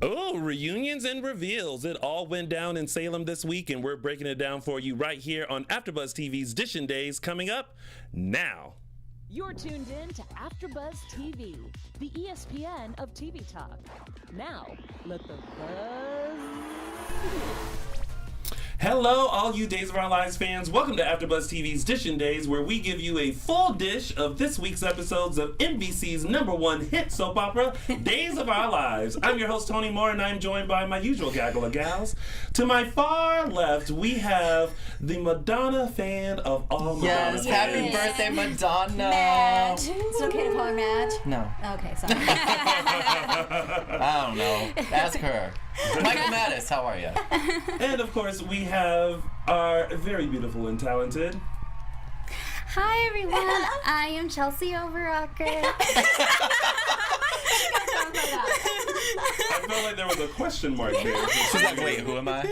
Oh, reunions and reveals. It all went down in Salem this week, and we're breaking it down for you right here on AfterBuzz TV's DISHIN Days, coming up now. You're tuned in to AfterBuzz TV, the ESPN of TV talk. Now, let the buzz begin. Hello, all you Days of Our Lives fans. Welcome to AfterBuzz TV's DISHIN Days, where we give you a full dish of this week's episodes of NBC's #1 hit soap opera, Days of Our Lives. I'm your host, Tony Moore, and I'm joined by my usual gaggle of gals. To my far left, we have the Madonna fan of all Madonna Yes, happy birthday, Madonna. Madge. It's okay to call her Madge? No. Okay, sorry. I don't know. Ask her. Michael Mattes, how are you? And of course, we have our very beautiful and talented. Hi everyone, I am Chelsie Overocker. I felt like there was a question mark there. She's like, wait, who am I?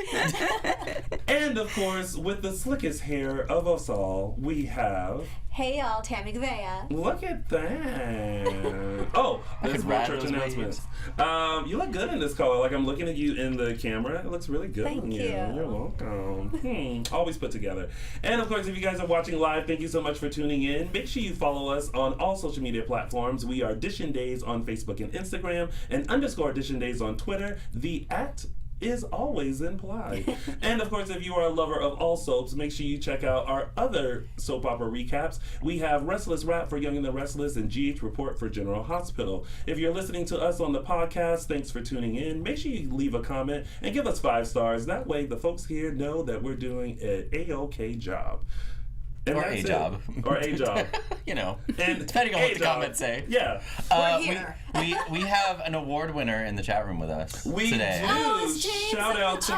And of course, with the slickest hair of us all, we have. Hey y'all, Tami Goveia. Look at that. Oh, there's more church announcements. You look good in this color. Like, I'm looking at you in the camera. It looks really good on you. Thank you. You're welcome. Always put together. And of course, if you guys are watching live, thank you so much for tuning in. Make sure you follow us on all social media platforms. We are DISHIN Days on Facebook and Instagram, and _DISHIN Days on Twitter. The @ is always implied. And of course, if you are a lover of all soaps, make sure you check out our other soap opera recaps. We have Restless Rap for Young and the Restless and GH Report for General Hospital. If you're listening to us on the podcast, thanks for tuning in. Make sure you leave a comment and give us 5 stars. That way the folks here know that we're doing an A-OK job. And or a job. Or a job. You know, and depending on what the comments say. Yeah. We're here. We have an award winner in the chat room with us We today. do. Oh, it's James. Shout out to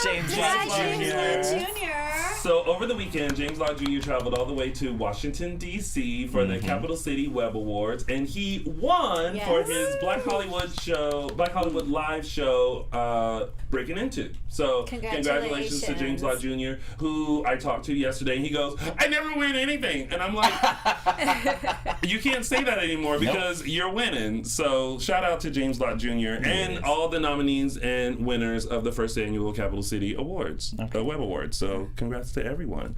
James Mr. James Jr. So over the weekend, James Law Jr. traveled all the way to Washington, D.C. for the Capital City Web Awards, and he won for his Black Hollywood Live show, Breaking Into. So congratulations to James Law Jr., who I talked to yesterday. He goes, I never win anything. And I'm like, you can't say that anymore because you're winning. So shout out to James Law Jr. and all the nominees and winners of the first annual Capital City Awards, Web Awards. So congrats to everyone.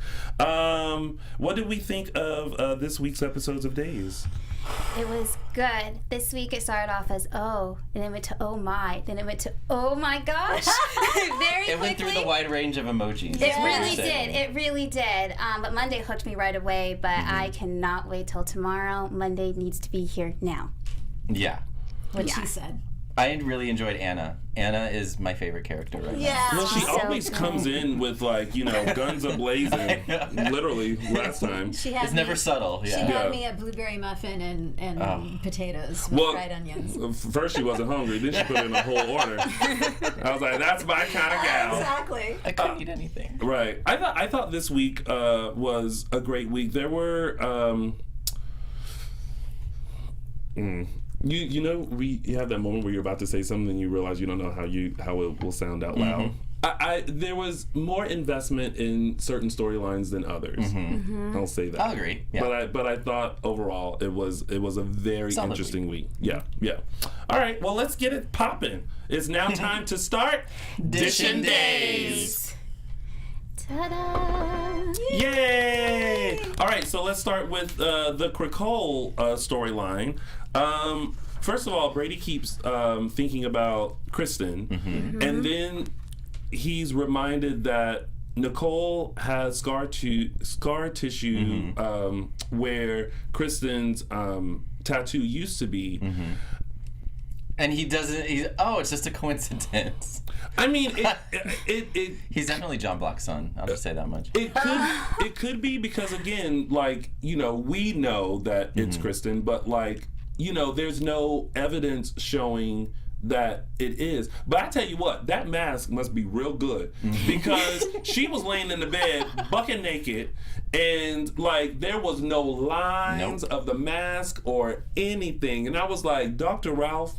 What did we think of this week's episodes of Days? It was good. This week it started off as oh, and then went to oh my, then it went to oh my gosh. Very quickly. It went through the wide range of emojis. It really did. It really did. But Monday hooked me right away, but I cannot wait till tomorrow. Monday needs to be here now. Yeah. What she said. I really enjoyed Anna. Anna is my favorite character right now. Well, she So always good. comes in with, like, you know, guns a-blazing. Literally, last time. It's never subtle. She Yeah. had me a blueberry muffin and potatoes with fried onions. First she wasn't hungry, then she put in a whole order. I was like, that's my kind of gal. Exactly. I couldn't eat anything. Right. I thought this week was a great week. There were you know, you have that moment where you're about to say something and you realize you don't know how it will sound out loud. There was more investment in certain storylines than others. I'll say that. I'll agree. Yeah. But I thought overall it was a very Solid interesting week. Yeah. All right, well, let's get it popping. It's now time to start DISHIN Days. Ta-da! Yay! All right, so let's start with the Cricole storyline. First of all, Brady keeps thinking about Kristen, and then he's reminded that Nicole has scar tissue where Kristen's tattoo used to be. And he doesn't. It's just a coincidence. I mean, He's definitely John Block's son. I'll just say that much. It could be because, again, like, you know, we know that it's Kristen, but, like, you know, there's no evidence showing that it is. But I tell you what, that mask must be real good because she was laying in the bed bucket naked, and, like, there was no lines of the mask or anything. And I was like, Dr. Ralph,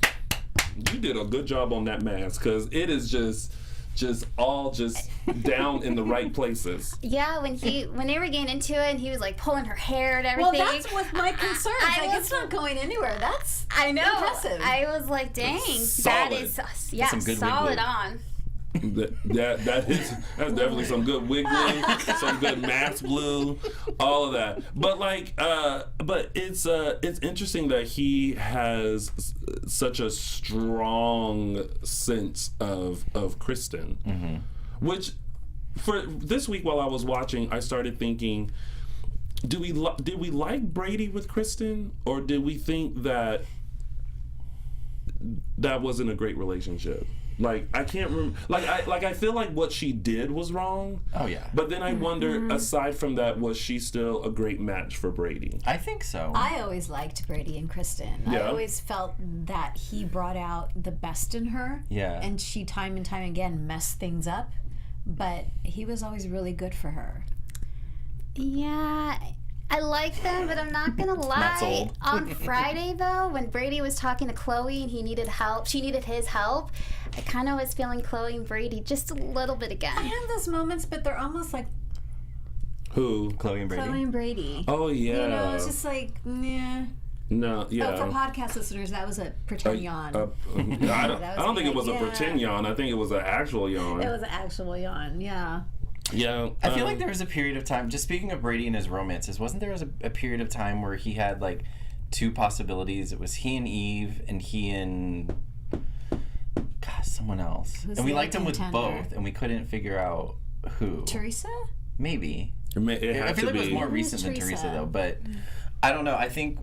you did a good job on that mask because it is just just all just down in the right places. Yeah, when they were getting into it and he was like pulling her hair and everything. Well, that's what my concern is. It's not going anywhere. That's impressive. I was like, dang, solid. that is some good solid wiggling. on. That's definitely some good wiggling, some good mass blue, all of that. But but it's interesting that he has such a strong sense of Kristen, which for this week while I was watching, I started thinking, did we like Brady with Kristen, or did we think that wasn't a great relationship? Like, I can't remember. I feel like what she did was wrong. Oh, yeah. But then I wonder, aside from that, was she still a great match for Brady? I think so. I always liked Brady and Kristen. Yeah. I always felt that he brought out the best in her. Yeah. And she, time and time again, messed things up. But he was always really good for her. Yeah, I like them, but I'm not gonna lie. sold. On Friday, though, when Brady was talking to Chloe and he needed help, she needed his help, I kind of was feeling Chloe and Brady just a little bit I again. have those moments, but they're almost like Who? Chloe and Brady. Chloe and Brady. Oh, yeah. You know, it's just like, yeah. No, yeah. Oh, for podcast listeners, that was a pretend yawn. I don't think it was a yeah. pretend yawn. I think it was an actual yawn. It was an actual yawn, yeah. Yeah. I feel like there was a period of time, just speaking of Brady and his romances, wasn't there a period of time where he had like two possibilities? It was he and Eve and he and someone else. Who's and we the liked him with contender? both and we couldn't figure out who. Teresa? Maybe. It had I feel to like it was be. more recent than Teresa? Teresa though, but I don't know. I think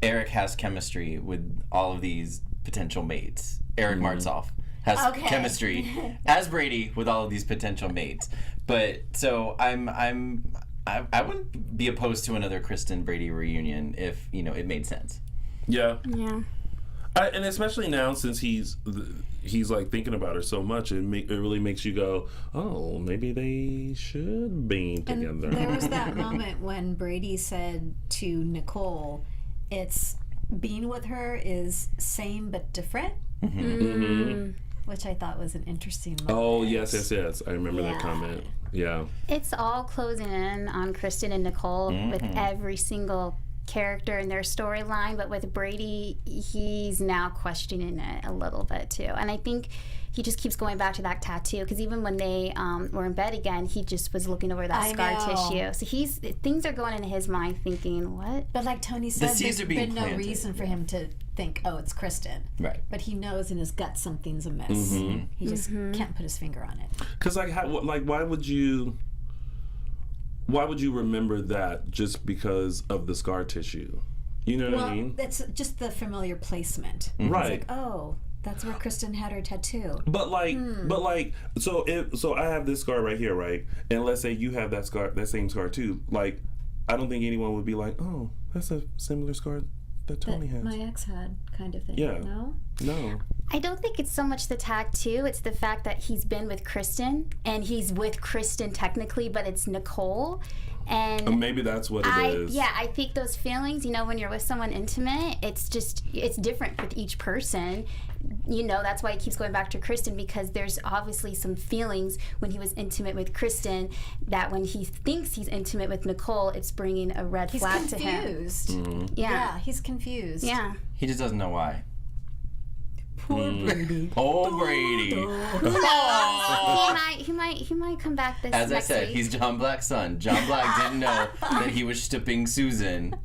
Eric has chemistry with all of these potential mates. Eric Martsolf has Okay. chemistry as Brady with all of these potential mates. But so I wouldn't be opposed to another Kristen Brady reunion if it made sense. Yeah. Yeah. And especially now since he's like thinking about her so much, it really makes you go, oh, maybe they should be together. And there was that moment when Brady said to Nicole, it's being with her is same but different. Which I thought was an interesting moment. Oh, yes. I remember that Yeah. comment. Yeah. It's all closing in on Kristen and Nicole with every single character in their storyline, but with Brady, he's now questioning it a little bit too. And I think he just keeps going back to that tattoo, because even when they were in bed again, he just was looking over that I scar know. tissue. So things are going into his mind thinking, what? But like Tony said, seeds there's are being been no planted. reason for him to think, oh, it's Kristen. Right. But he knows in his gut something's amiss. He just can't put his finger on it. Because why would you remember that just because of the scar tissue? You know what I mean? That's just the familiar placement. Right. It's like, oh, that's where Kristen had her tattoo. But so I have this scar right here, right? And let's say you have that same scar too. Like, I don't think anyone would be like, oh, that's a similar scar that Tony has. My ex had, kind of thing. Yeah. No? I don't think it's so much the tattoo, it's the fact that he's been with Kristen, and he's with Kristen technically, but it's Nicole. And Maybe that's what it is. Yeah, I think those feelings, when you're with someone intimate, it's different with each person. That's why he keeps going back to Kristen, because there's obviously some feelings when he was intimate with Kristen that when he thinks he's intimate with Nicole, it's bringing a red flag to him. He's confused. Yeah. He's confused. Yeah. He just doesn't know why. Poor Brady. Oh, Brady. He might come back this As I next said, week. he's John Black's son. John Black didn't know that he was shipping Susan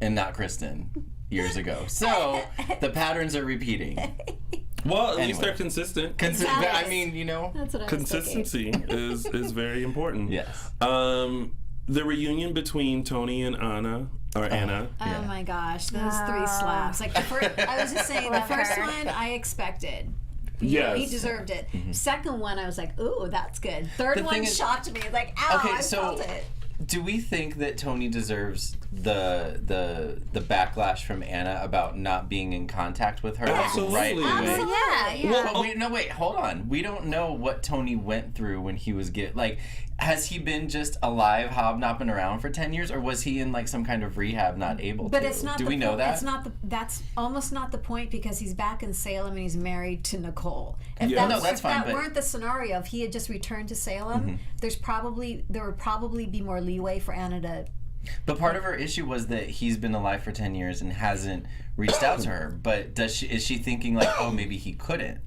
and not Kristen years ago. So the patterns are repeating. Well, at least Anyway. they're consistent. I mean, That's what I was Consistency is very important. Yes. The reunion between Tony and Anna. Oh my gosh, those three slaps. Like I was just saying, the first one I expected. Yes. He deserved it. Second one, I was like, ooh, that's good. Third The one thing is- shocked me. Like, ow, Okay, I so felt it. do we think that Tony deserves the backlash from Anna about not being in contact with her? Absolutely. Right away? Yeah. Well, wait, hold on. We don't know what Tony went through when he was has he been just alive, hobnobbing around for 10 years, or was he in like some kind of rehab, not able to? But it's not. Do we know that? It's not that's almost not the point because he's back in Salem and he's married to Nicole. If Yeah. No, that's fine, If that but- weren't the scenario, if he had just returned to Salem, there would probably be more leeway for Anna to. But part of her issue was that he's been alive for 10 years and hasn't reached out to her. But is she thinking like, oh, maybe he couldn't?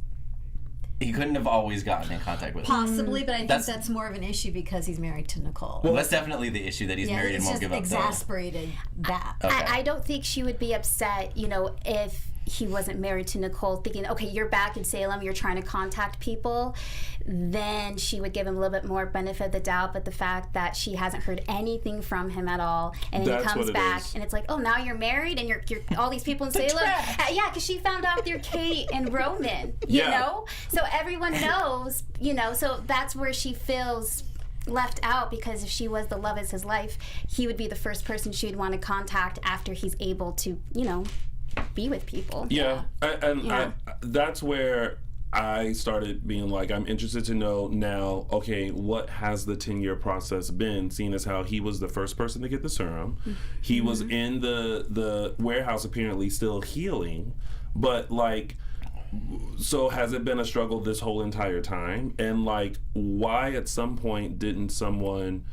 He couldn't have always gotten in contact with her. Possibly, but I think That's- that's more of an issue because he's married to Nicole. Well, that's definitely the issue, that he's married and it's won't just give up. exasperated that. Okay. I don't think she would be upset, you know, if he wasn't married to Nicole, thinking, okay, you're back in Salem, you're trying to contact people. Then she would give him a little bit more benefit of the doubt, but the fact that she hasn't heard anything from him at all, and then That's he comes what it back, is. and it's like, oh, now you're married, and you're all these people in Salem. Yeah, because she found out they're Kate and Roman, you Yeah. know? So everyone knows, you know, so that's where she feels left out, because if she was the love of his life, he would be the first person she would want to contact after he's able to, you know, be with people. Yeah, Yeah. That's where I started being like, I'm interested to know now, okay, what has the 10-year process been, seeing as how he was the first person to get the serum. He was in the warehouse apparently still healing, but like, so has it been a struggle this whole entire time? And like, why at some point didn't someone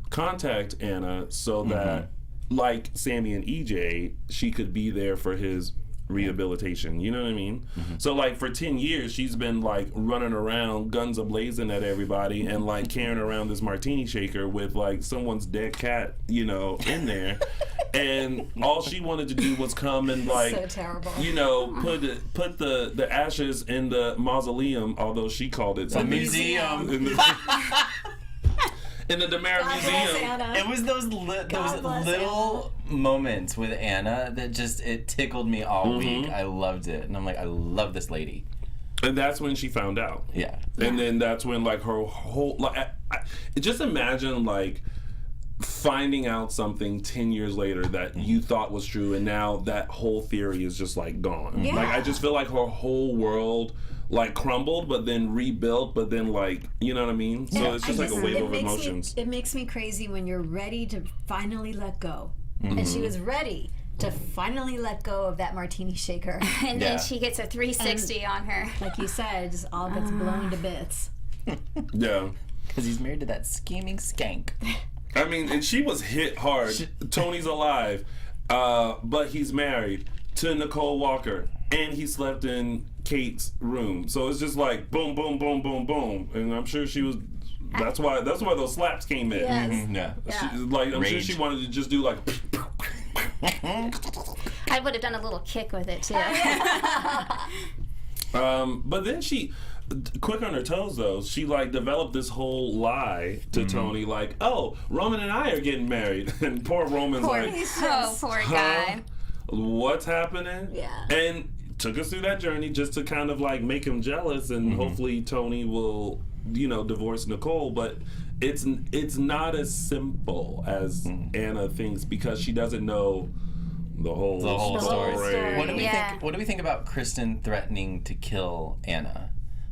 contact Anna so that, like Sammy and EJ, she could be there for his rehabilitation? You know what I mean? So like for 10 years she's been like running around guns a-blazing at everybody and like carrying around this martini shaker with like someone's dead cat, you know, in there. And all she wanted to do was come and like, So terrible. you know, put the ashes in the mausoleum, although she called it something. museum. In the, in the Demerara God bless Museum. Anna. It was those bless little moments with Anna that just, it tickled me all week. I loved it. And I'm like, I love this lady. And that's when she found out. Yeah. And then that's when like her whole like just imagine like finding out something 10 years later that you thought was true, and now that whole theory is just like gone. Yeah. Like I just feel like her whole world like crumbled, but then rebuilt, but then like, you know what I mean? So it's just like a wave of emotions. It makes me crazy when you're ready to finally let go. And she was ready to finally let go of that martini shaker. And Yeah. then she gets a 360 on her. Like you said, it just all gets blown to bits. Yeah. Because he's married to that scheming skank. I mean, and she was hit hard. Tony's alive, but he's married to Nicole Walker, and he slept in Kate's room. So it's just like boom, boom, boom, boom, boom. And I'm sure she was. That's why those slaps came in. Yes. Yeah. She, like I'm sure Rage. she wanted to just do like. I would have done a little kick with it too. But then she, quick on her toes though, she like developed this whole lie to Tony, like, oh, Roman and I are getting married, and poor Roman's like, Oh, poor guy. what's happening? Yeah. And took us through that journey just to kind of like make him jealous, and hopefully Tony will, you know, divorce Nicole. But it's not as simple as Anna thinks, because she doesn't know the whole story. What do we Yeah. think? What do we think about Kristen threatening to kill Anna?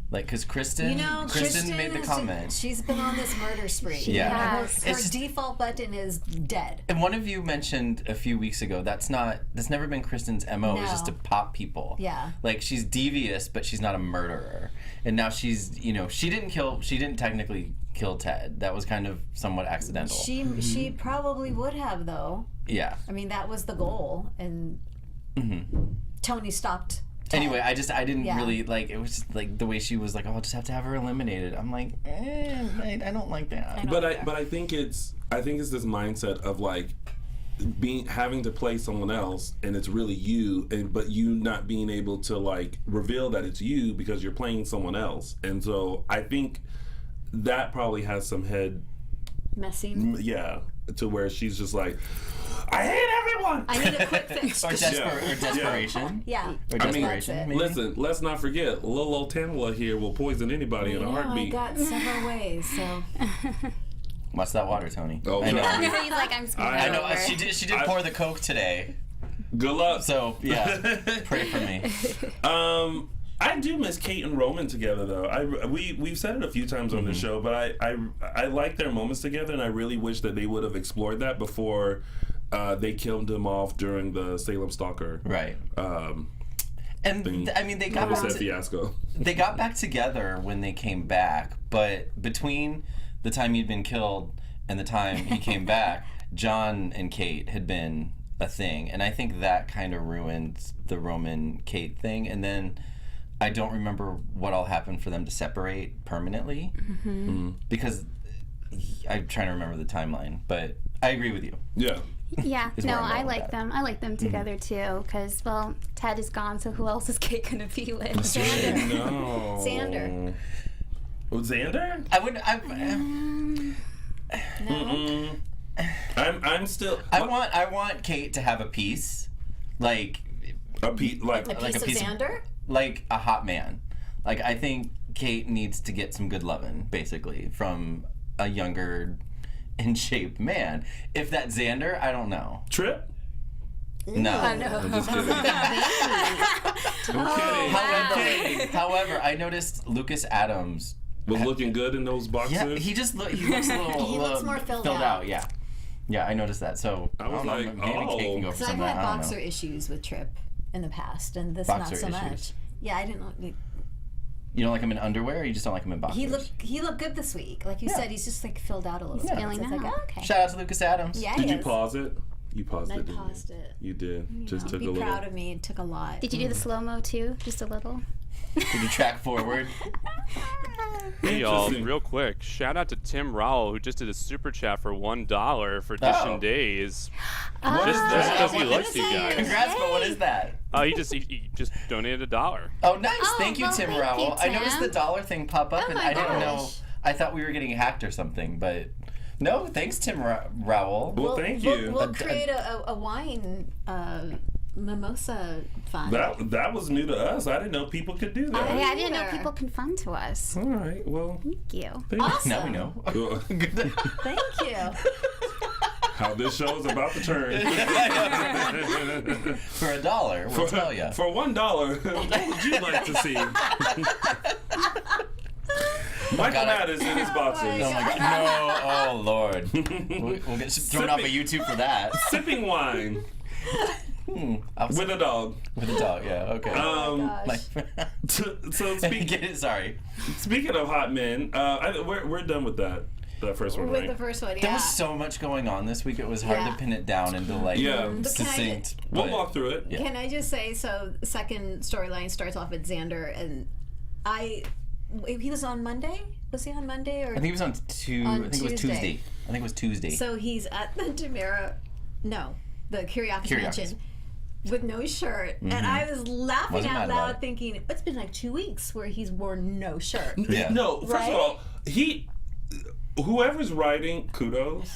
Like, because Kristen, You know, Kristen made the is- comment. She's been on this murder spree. Yeah. has. Her It's just- default button is dead. And one of you mentioned a few weeks ago that's never been Kristen's MO. It's just to No. pop people. Yeah. Like, she's devious, but she's not a murderer. And now she's, you know, she didn't technically kill Ted. That was kind of somewhat accidental. She probably would have, though. Yeah. I mean, that was the goal, and Tony stopped. Ted. Anyway, I didn't Yeah. really like. It was just like the way she was like, "Oh, I'll just have to have her eliminated." I'm like, I don't like that. But I think it's this mindset of like having to play someone else, and it's really you, but you not being able to like reveal that it's you because you're playing someone else. And so I think that probably has some head, Messing. to where she's just like, I hate everyone. I need a quick fix. Or desperation. Yeah. Or I mean, desperation. that's it. maybe? Listen, let's not forget, little old Tamala here will poison anybody in a I heartbeat. got several ways, so. Watch that water, Tony. Oh, I know. sorry. He's like, I'm screwed I I know. over. She did pour the Coke today. Good luck. So yeah, pray for me. I do miss Kate and Roman together, though. We've said it a few times on the show, but I like their moments together, and I really wish that they would have explored that before they killed him off during the Salem Stalker. Right. Thing. I mean, they got back fiasco. They got back together when they came back, but between the time he'd been killed and the time he came back, John and Kate had been a thing, and I think that kind of ruined the Roman Kate thing. And then I don't remember what all happened for them to separate permanently, because I'm trying to remember the timeline. But I agree with you. Yeah. Yeah, Is no, where I'm going I with like that. them. I like them together too, because, well, Ted is gone, so who else is Kate gonna be with? Xander. No. Xander. Oh, Xander? I would. No. I'm still. I want Kate to have a piece, like a piece, like A piece a of piece of- Xander? like a hot man. Like, I think Kate needs to get some good lovin', basically, from a younger, in shape man. If that's Xander, I don't know. Trip. No. I'm just kidding. I'm kidding. However, I noticed Lucas Adams Was looking good in those boxes. Yeah, he looks a little. He looks more filled out. out. Yeah, yeah, I noticed that. So I was don't know, like, maybe oh. Kate can go for Because some I've of that. had I don't boxer know. issues with Trip in the past, and this Boxer not so issues. much. Yeah, I didn't know. You don't like him in underwear, or you just don't like him in boxers? He looked good this week. Like you Yeah. said, he's just like filled out a little Yeah. bit. Feeling So it's like, out. oh, okay. Shout out to Lucas Adams. Yeah, Did he you is. pause it? You paused I it. Didn't paused you? it. You did. Just Know, took be a little. proud of me. It took a lot. Did you do the slow-mo too? Just a little? Did you track forward? Hey y'all, Interesting. real quick, shout out to Tim Rowell who just did a super chat for $1 for DISHIN Days. Just because he likes you guys. Congrats, but what is that? He just donated $1. Oh, nice. Oh, thank you, well, Tim thank you, Rowell. I noticed the Tim. dollar thing pop up, Oh and my I didn't know. gosh. I thought we were getting hacked or something, but no, thanks, Tim Rowell. Well, thank you. We'll create a wine mimosa fund. That was new to us. I didn't know people could do that. I didn't know either. people can fund to us. All right. Well, Thank you. thank Awesome. Now we know. you. Thank you. How this show is about to turn. For $1, we'll tell you. For $1, what would you like to see? Michael God, Mattes in his boxers. Oh my God! No! Oh Lord! We'll get thrown off of YouTube for that. Sipping wine with a dog. With a dog, yeah. Okay. So Get it? Sorry. speaking of hot men, we're done with that first one, With right? the first one, yeah. There was so much going on this week. It was hard Yeah. to pin it down into like Yeah. succinct. We'll but- walk through it. Yeah. Can I just say, so the second storyline starts off with Xander, and he was on Monday? Was he on Monday? Or I think it was on Tuesday. On I think it was Tuesday. Tuesday. I think it was Tuesday. So he's at the the Kyriakis mansion with no shirt. And I was laughing Wasn't out mad about loud it. thinking, it's been like 2 weeks where he's worn no shirt. Yeah. No, first Right? of all, whoever's writing, kudos.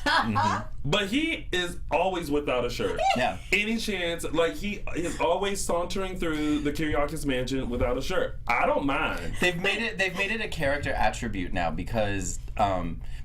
But he is always without a shirt. Yeah. Any chance, like he is always sauntering through the Kyriakis mansion without a shirt. I don't mind. They've made it a character attribute now because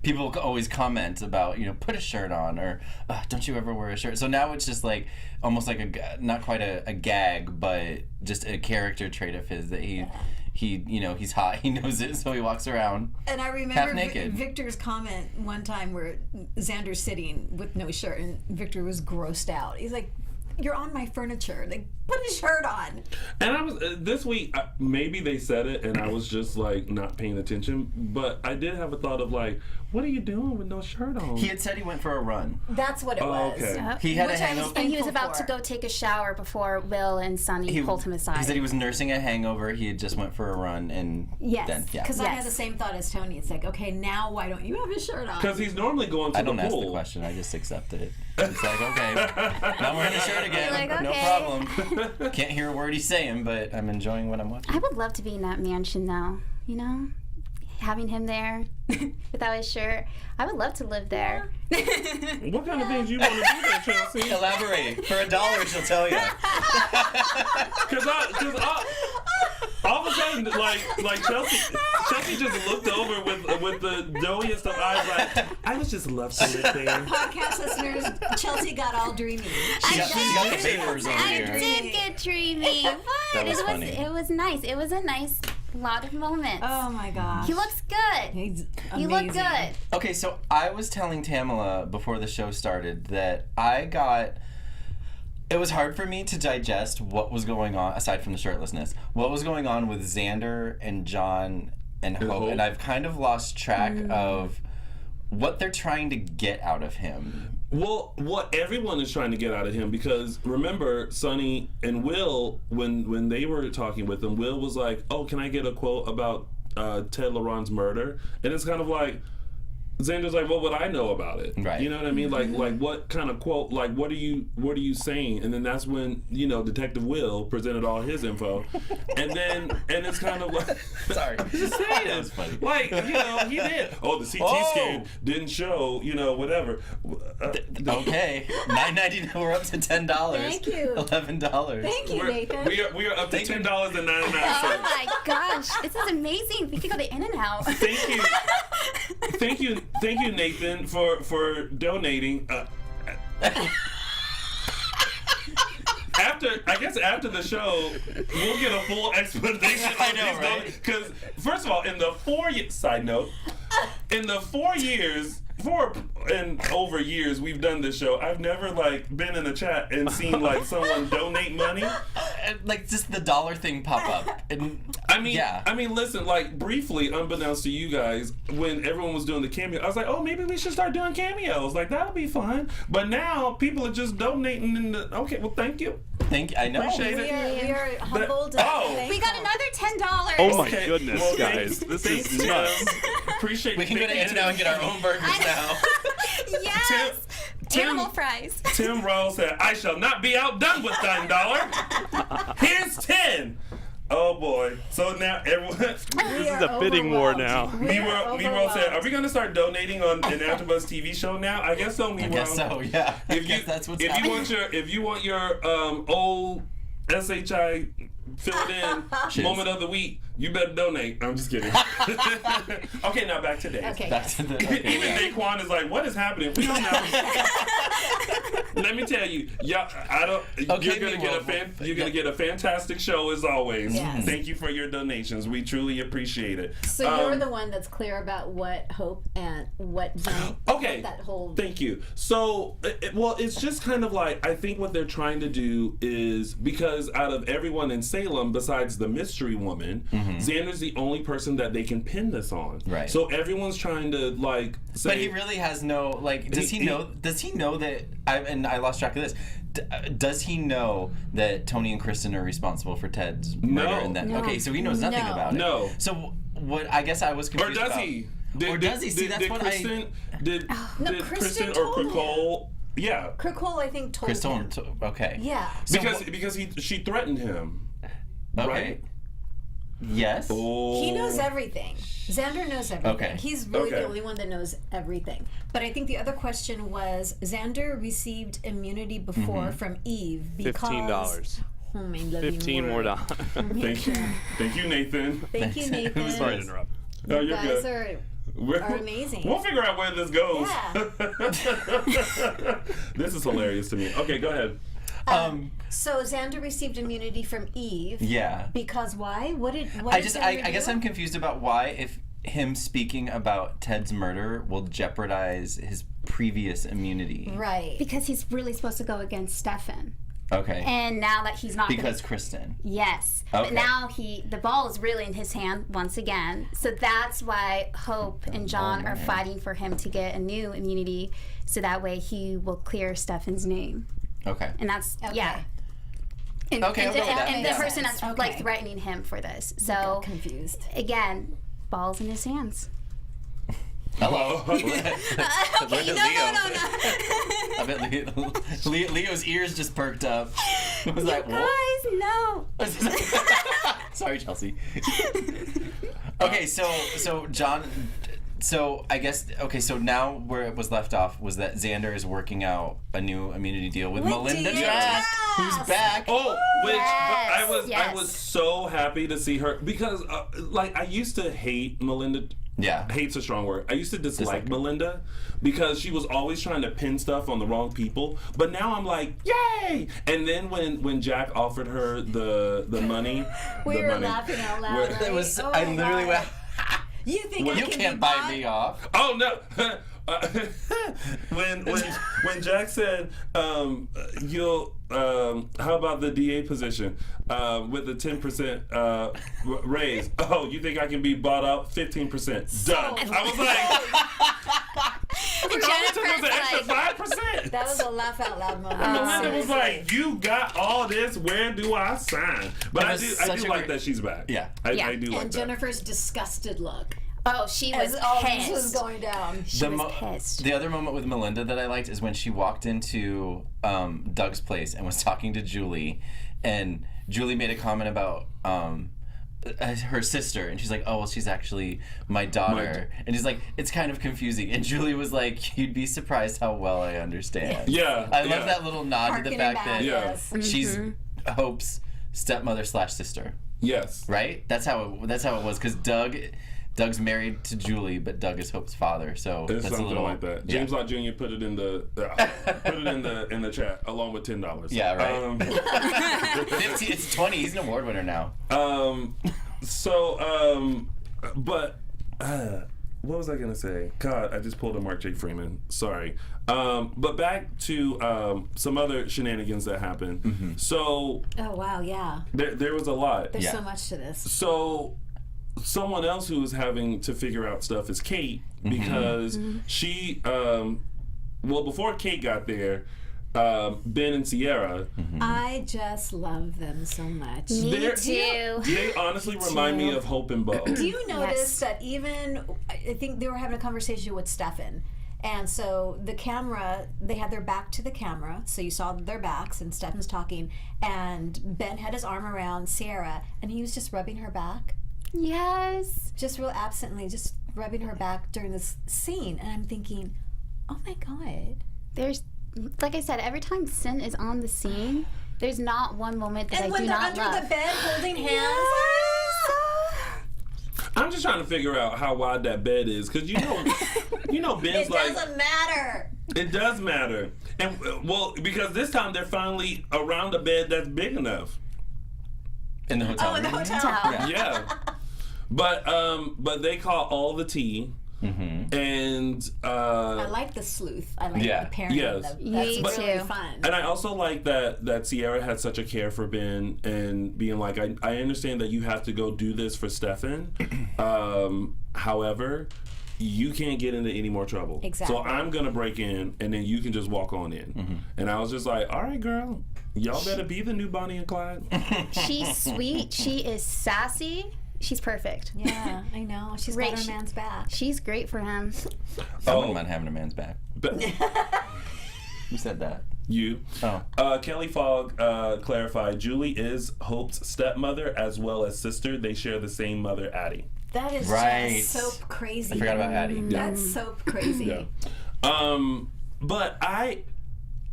people always comment about, put a shirt on or don't you ever wear a shirt. So now it's just like almost like not quite a gag, but just a character trait of his that he's hot. He knows it, so he walks around. And I Half remember naked. Victor's comment one time where Xander's sitting with no shirt and Victor was grossed out. He's like, you're on my furniture. Like, put a shirt on. And I was this week. Maybe they said it, and I was just like not paying attention. But I did have a thought of like, what are you doing with no shirt on? He had said he went for a run. That's what it was. okay. He had Which a I was hangover. And he was thankful about to for. go take a shower before Will and Sonny pulled him aside. He said he was nursing a hangover. He had just went for a run, and Yes, then because I had Yes. the same thought as Tony. It's like, okay, now why don't you have a shirt on? Because he's normally going to I the don't ask pool. the question. I just accept it. It's like, okay, now I'm wearing a shirt again. You're like, No okay. problem. Can't hear a word he's saying, but I'm enjoying what I'm watching. I would love to be in that mansion though, having him there without his shirt. I would love to live there. What kind of things you want to do there, Chelsea? Elaborate. For $1, she'll tell you. Because all of a sudden, like Chelsea just looked over with the doughiest of eyes, like, I would just love to live there. Podcast listeners, Chelsea got all dreamy. She got the vapors over I here. did get dreamy. That was it funny. It was nice. It was a nice lot of moments. Oh my gosh. He looks good. He's He looked amazing. good. Okay, so I was telling Tamala before the show started that it was hard for me to digest what was going on, aside from the shirtlessness, what was going on with Xander and John and Hope. And I've kind of lost track of what they're trying to get out of him. Well, what everyone is trying to get out of him, because remember, Sonny and Will, when they were talking with him, Will was like, "Oh, can I get a quote about Ted Laron's murder?" And it's kind of like, Xander's like, "What would I know about it?" Right. You know what I mean? Like what kind of quote? Like, what are you saying? And then that's when Detective Will presented all his info, and it's kind of like, Sorry. just saying, That was funny. like he did. Oh, the CT scan didn't show whatever. Okay, $9.99. We're up to $10. Thank you. $11. Thank you, Nathan. We are up to $10.99. Oh my gosh, this is amazing. We could go to In-N-Out. Thank you, Nathan, for donating. After the show, we'll get a full explanation. I know, right? Because first of all, in the 4 years, side note, in the 4 years. 4 and over years we've done this show, I've never been in a chat and seen someone donate money. Like just the dollar thing pop up. And I mean, listen, briefly, unbeknownst to you guys, when everyone was doing the cameo, I was like, oh, maybe we should start doing cameos. That'll be fun. But now people are just donating. Okay, well, thank you. I know. Appreciate We it. are humbled. Oh. We got another $10. Oh my Okay, goodness, well, guys. This is nuts. Appreciate. We can go to In-N-Out and get our own burgers now. Yes. Tim- Animal fries. Tim Rose said, "I shall not be outdone with $9. Here's 10." Oh boy! So now everyone. This is a bidding war now. Miro said, "Are we going to start donating on an AfterBuzz TV show now?" I guess so, Miro. I guess so, yeah. I guess that's what's happening. If you want your old SHI filled in moment of the week, you better donate. I'm just kidding. Okay, now back to Dave. Okay. Back to the. Okay, Even yeah. Daquan is like, "What is happening? We don't know." Let me tell you, you're gonna get a fantastic show as always. Yes. Thank you for your donations. We truly appreciate it. So you're the one that's clear about what Hope and what John. Okay. That whole. Thank you. So, it's just kind of I think what they're trying to do is, because out of everyone in Salem, besides the mystery woman, Xander's the only person that they can pin this on. Right. So everyone's trying to say. But he really has no Does he know that? I lost track of this. Does he know that Tony and Kristen are responsible for Ted's murder? No. And that, No. Okay, so he knows nothing No. about it. No. So what? I guess I was Or confused. does about, he? Or does he? See, that's did what Kristen, Did No, Kristen or told him. Nicole? Yeah. Krikol, I think, told Crystal. him. Okay. Yeah. So Because she threatened him. Okay. Right? Yes. Oh. He knows everything. Xander knows everything. Okay. He's really Okay. the only one that knows everything. But I think the other question was, Xander received immunity before from Eve because... $15. Oh, my loving 15 more word. dollars. Thank you. Thank you, Nathan. Thank you, Nathan. Sorry to interrupt. No, You you're guys good. are amazing. We'll figure out where this goes. Yeah. This is hilarious to me. Okay, go ahead. So Xander received immunity from Eve. Yeah. Because why? What did Xander I guess do? I'm confused about why, if him speaking about Ted's murder will jeopardize his previous immunity. Right. Because he's really supposed to go against Stefan. Okay. And now that he's not Because Kristen. Yes. Okay. But now the ball is really in his hand once again. So that's why Hope and John are fighting for him to get a new immunity, so that way he will clear Stefan's name. Okay. And that's Okay. yeah. And, Okay, I'll go with that. and the Makes person sense. that's Okay. threatening him for this. I So got confused. again, balls in his hands. Hello. Okay, no. I bet Leo's ears just perked up. I was like, what? Guys, no. Sorry, Chelsea. Okay, so John, So I guess so now where it was left off was that Xander is working out a new immunity deal with Melinda Jack, who's back. Oh, which Yes. I was so happy to see her because like I used to hate Melinda. Yeah. Hate's a strong word. I used to dislike Melinda because she was always trying to pin stuff on the wrong people. But now I'm like, yay! And then when Jack offered her the money, We the were money, laughing out loud. where- Right? It was. Oh I my literally God. went. You think I You can can't be buy bought? me off. Oh no! when Jack said, "You'll how about the DA position with the 10% raise?" Oh, you think I can be bought out 15%? Done. I was like, Carlton was an extra 5%. That was a laugh out loud moment. And Melinda was Seriously. like, "You got all this. Where do I sign?" But It I was do such a like great- that she's back. Yeah. I Yeah. do like And that. Jennifer's disgusted look Oh, she was as all this was pissed. going down. She was pissed. The other moment with Melinda that I liked is when she walked into Doug's place and was talking to Julie, and Julie made a comment about her sister, and she's like, "Oh, well, she's actually my daughter," and he's like, "It's kind of confusing." And Julie was like, "You'd be surprised how well I understand." Yeah. I love yeah. that little nod to Harkening the fact back, that Yeah. yes. she's Hope's stepmother / sister, Yes. right? That's how it was because Doug's married to Julie, but Doug is Hope's father. So It's that's a something little like that. yeah. James Lott Jr. put it in the in the chat along with $10. Yeah, right. 15, it's 20. He's an award winner now. But what was I gonna say? God, I just pulled a Mark J. Freeman. Sorry. But back to some other shenanigans that happened. Mm-hmm. So Oh wow, yeah. there was a lot. There's Yeah. so much to this. So someone else who is having to figure out stuff is Kate because she well before Kate got there, Ben and Sierra, I just love them so much. Me They're- too. they honestly remind me of Hope and Bo. Do you notice Yes. that even I think they were having a conversation with Stefan, and so the camera, they had their back to the camera, so you saw their backs, and Stefan's talking, and Ben had his arm around Sierra, and he was just rubbing her back, Yes. just real absently, just rubbing her back during this scene, and I'm thinking, oh my god. There's, like I said, every time Sin is on the scene, there's not one moment that And I when do they're not under love. the bed holding hands. I'm just trying to figure out how wide that bed is, because you know Ben's It like doesn't matter. it does matter, and well because this time they're finally around a bed that's big enough. In the hotel Oh, in the room. hotel. Yeah, but they caught all the tea, and I like the sleuth. I like Yeah. the pairing Yes. of them. Me That's really too. fun. and I also like that Sierra had such a care for Ben and being like, I understand that you have to go do this for Stefan. However, you can't get into any more trouble. Exactly. So I'm gonna break in, and then you can just walk on in. And I was just like, all right, girl, y'all better be the new Bonnie and Clyde. She's sweet. She is sassy. She's perfect. Yeah, I know. She's got her man's back. She's great for him. I wouldn't mind having a man's back. But Who said that? you. Oh. Kelly Fogg clarified Julie is Hope's stepmother as well as sister. They share the same mother, Addie. That is Right. just so crazy. I forgot about Addie. That's so crazy. Yeah. But I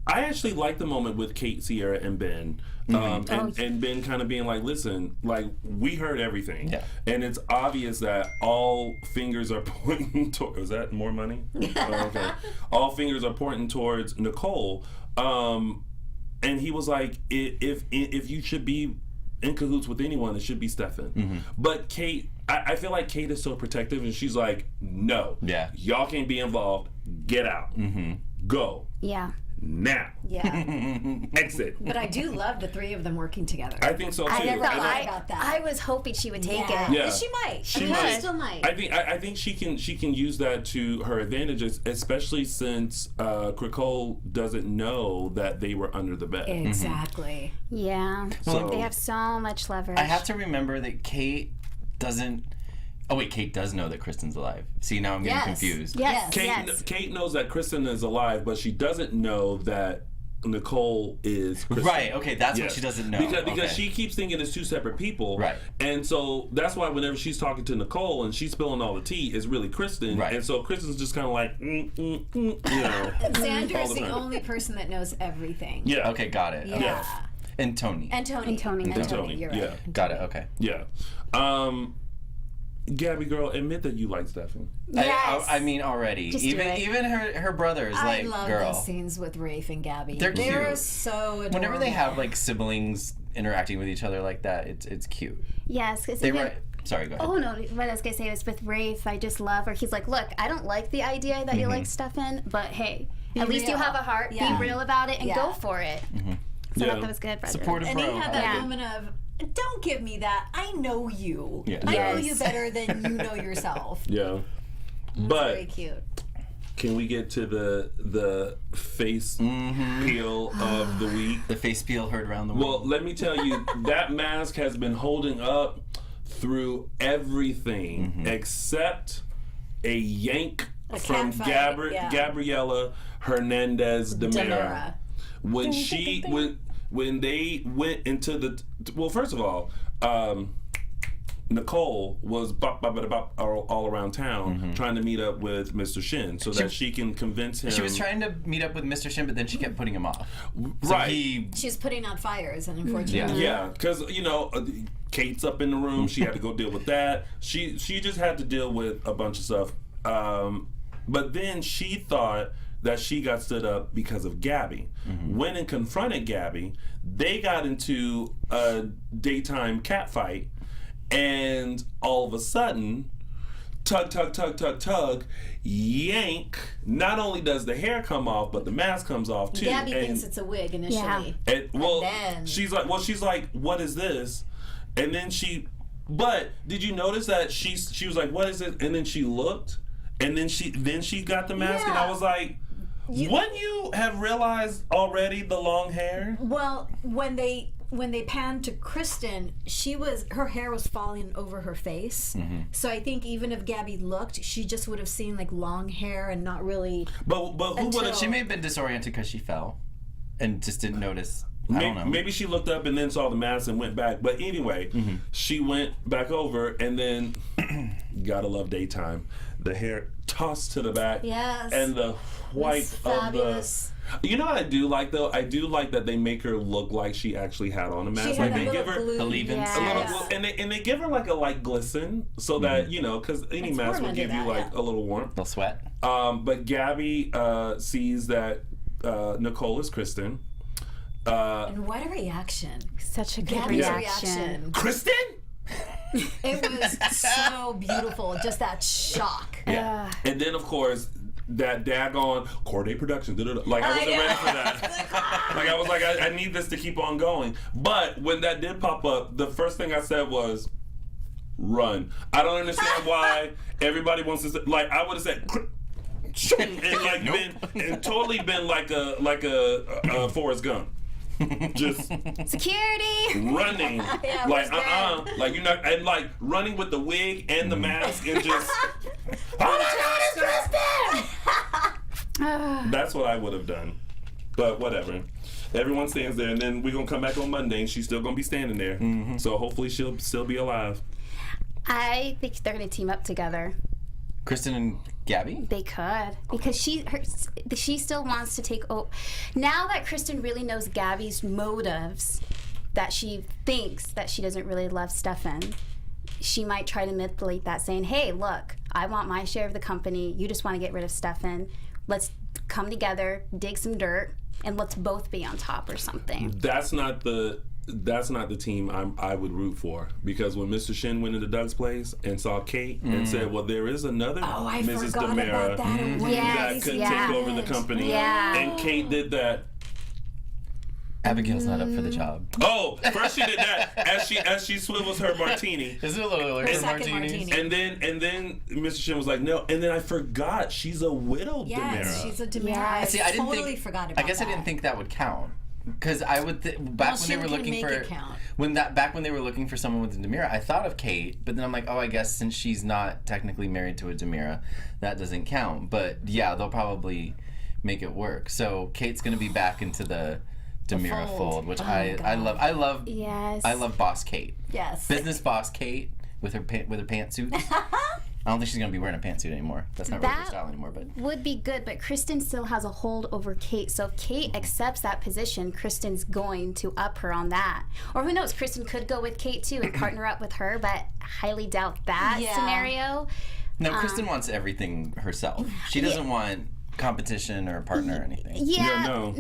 actually like the moment with Kate, Sierra, and Ben. And Ben kind of being like, listen, like, we heard everything. Yeah. And it's obvious that all fingers are pointing towards, is that more money? Oh, okay. All fingers are pointing towards Nicole. And he was like, if you should be in cahoots with anyone, it should be Stefan. But Kate, I feel like Kate is so protective, and she's like, no. Yeah. Y'all can't be involved. Get out. Go. Yeah. Now. Yeah. Exit. But I do love the three of them working together. I think so too. I And never thought about that. I was hoping she would take it. Yeah. And she might. She I mean, might. She still might. I think she can use that to her advantages, especially since Krikol doesn't know that they were under the bed. Exactly. Yeah. So- They have so much leverage. I have to remember that Kate doesn't. Oh wait, Kate does know that Kristen's alive. See, now I'm getting Yes. confused. Yes. Kate, Yes. Kate knows that Kristen is alive, but she doesn't know that Nicole is Kristen. Right, okay, that's what she doesn't know. Because she keeps thinking it's two separate people. Right. And so that's why whenever she's talking to Nicole and she's spilling all the tea, it's really Kristen. Right. And so Kristen's just kind of like, you know. Xander all is the the time. only person that knows everything. Yeah. Okay, got it. Okay. Yeah. And Tony. And Tony. And Tony. And Tony, You're right. yeah. Got it, okay. Yeah. Gabby girl, admit that you like Stefan. Yes. I mean, already. Just do it. Even her brother is I like, love girl. those scenes with Rafe and Gabby. They're They cute. are so adorable. Whenever they have like siblings interacting with each other like that, it's cute. Yes, because They were. Sorry, go ahead. Oh no! What I was gonna say was with Rafe. I just love her. He's like, look, I don't like the idea that you like Stefan, but hey, at least you real. have a heart. Yeah. Be real about it and Yeah. go for it. So I thought that was good, brother. Supportive And he bro. had that Yeah. moment of, don't give me that. I know you. Yeah. I know Yes. you better than you know yourself. Yeah. Very But cute. can we get to the face peel of the week? The face peel heard around the Well, world. let me tell you, that mask has been holding up through everything except a yank from cat fight, yeah. Gabriela Hernandez Demera. Demera. When she when they went into the first of all, Nicole was all around town trying to meet up with Mr. Shin so that she can convince him. She was trying to meet up with Mr. Shin, but then she kept putting him off. So Right. She was putting out fires, and unfortunately. Yeah, because Kate's up in the room. She had to go deal with that. She just had to deal with a bunch of stuff. But then she thought that she got stood up because of Gabby. Went and confronted Gabby. They got into a daytime cat fight, and all of a sudden, tug, yank. Not only does the hair come off, but the mask comes off too. Gabby thinks it's a wig initially. Yeah. She's like, what is this? And then but did you notice that she was like, what is it? And then she looked, and then she got the mask, and I was like, wouldn't you have realized already the long hair? Well, when they panned to Kristen, her hair was falling over her face. So I think even if Gabby looked, she just would have seen like long hair and not really. But who would have? She may have been disoriented because she fell and just didn't notice. I don't know. Maybe she looked up and then saw the mask and went back. But anyway, she went back over, and then gotta love daytime. The hair tossed to the back. Yes. And the white It's of fabulous. the. You know what I do like though? I do like that they make her look like she actually had on a mask. She Like had they a give little her glue. the leave-ins. a little, Yes. and they give her like a light glisten so that because any It's mask warm will under give you that, like yeah. a little warmth. They'll sweat. But Gabby sees that Nicole is Kristen. And what a reaction. Such a good Gabby's reaction. reaction. Kristen? It was so beautiful. Just that shock. Yeah. And then of course that daggone Corday Productions. Like I wasn't ready for that. Like I was like, I need this to keep on going. But when that did pop up, the first thing I said was, run. I don't understand why everybody wants to say, like I would have said and like been totally been like a Forrest Gump. Just Security. running, Yeah, like it was like you're not, and like running with the wig and the mask and just. That's what I would have done, but whatever. Everyone stands there, and then we're gonna come back on Monday, and she's still gonna be standing there. So hopefully she'll still be alive. I think they're gonna team up together. Kristen and Gabby? They could, because she still wants to take over. Now that Kristen really knows Gabby's motives, that she thinks that she doesn't really love Stefan, she might try to manipulate that, saying, hey, look, I want my share of the company. You just want to get rid of Stefan. Let's come together, dig some dirt, and let's both be on top or something. That's not the team I would root for, because when Mr. Shin went into Doug's place and saw Kate and said, well, there is another I Mrs. forgot Demera about that. that Yes, could yeah. take over the company. Yeah. And Kate did that. Abigail's not up for the job. Oh, first she did that as she swivels her martini. Is it a little early for Second martinis? martini. And then Mr. Shin was like, no. And then I forgot she's a widow Yes, Demera. she's a Demera. Yes. See, I didn't totally think, forgot about I guess that. I didn't think that would count. Because I would back when they Shin were can looking make for it count. back when they were looking for someone with a Demira, I thought of Kate, but then I'm like, oh, I guess since she's not technically married to a Demira, that doesn't count. But yeah, they'll probably make it work. So Kate's gonna be back into the Demira fold, which I love. Yes. I love Boss Kate. Yes. Business Boss Kate with her pantsuits. I don't think she's gonna be wearing a pantsuit anymore. That's not really her style anymore. But would be good, but Kristen still has a hold over Kate. So if Kate accepts that position, Kristen's going to up her on that. Or who knows? Kristen could go with Kate too and partner up with her, but highly doubt that scenario. no, Kristen wants everything herself. She doesn't want competition or a partner or anything. No.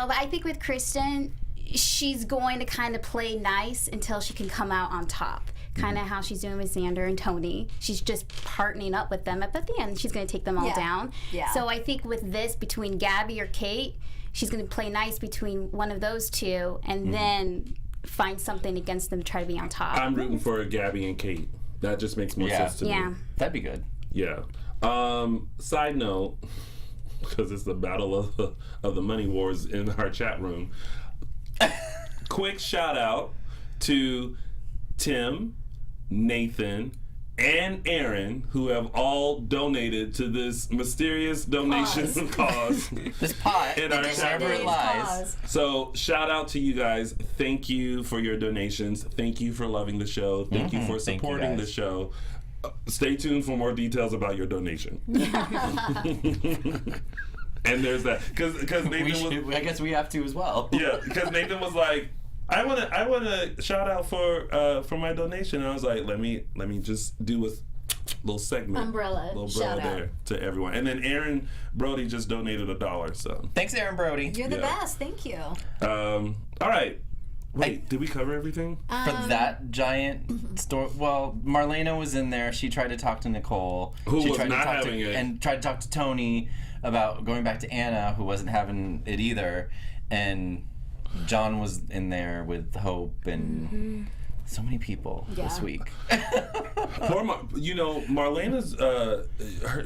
But I think with Kristen, she's going to kind of play nice until she can come out on top. Kind of how she's doing with Xander and Tony. She's just partnering up with them. But at the end, she's going to take them all down. Yeah. So I think with this, between Gabby or Kate, she's going to play nice between one of those two and then find something against them to try to be on top. I'm rooting for Gabby and Kate. That just makes more sense to me. That'd be good. Yeah. Side note, because it's the battle of the money wars in our chat room. Quick shout out to Tim, Nathan, and Aaron, who have all donated to this mysterious donation cause. This pot in our chat room. Lies. So shout out to you guys. Thank you for your donations. Thank you for loving the show. Thank you for supporting the show. Stay tuned for more details about your donation. And there's that, because Nathan I guess we have to as well. Yeah, because Nathan was like, I want to shout out for my donation. And I was like, let me just do a little segment, umbrella shout there out to everyone. And then Aaron Brody just donated $1. So thanks, Aaron Brody. You're the best. Thank you. All right. Wait, did we cover everything? For that giant store, well, Marlena was in there. She tried to talk to Nicole. Who she was tried not to talk having it. And tried to talk to Tony about going back to Anna, who wasn't having it either. And John was in there with Hope and so many people this week. Poor Marlena's,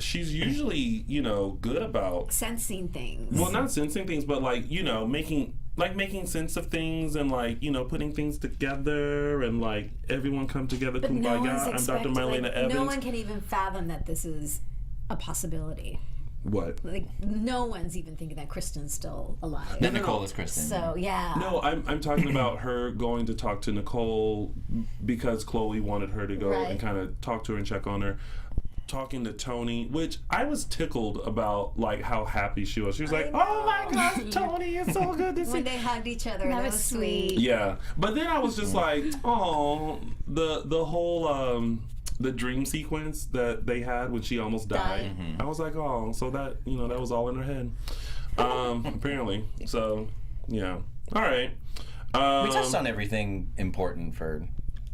she's usually, good about sensing things. Well, not sensing things, but making sense of things and putting things together and everyone come together. But no Kumbaya. I'm Dr. Marlena Evans. No one can even fathom that this is a possibility. What? No one's even thinking that Kristen's still alive. That Nicole is Kristen. So yeah. No, I'm talking about her going to talk to Nicole because Chloe wanted her to go and kind of talk to her and check on her. Talking to Tony, which I was tickled about, how happy she was. She was like, "Oh my gosh, Tony, it's so good to see." When they hugged each other, that was sweet. Yeah, but then I was just like, "Oh, the whole the dream sequence that they had when she almost died." I was like, "Oh, so that that was all in her head." Apparently, so yeah. All right. We touched on everything important for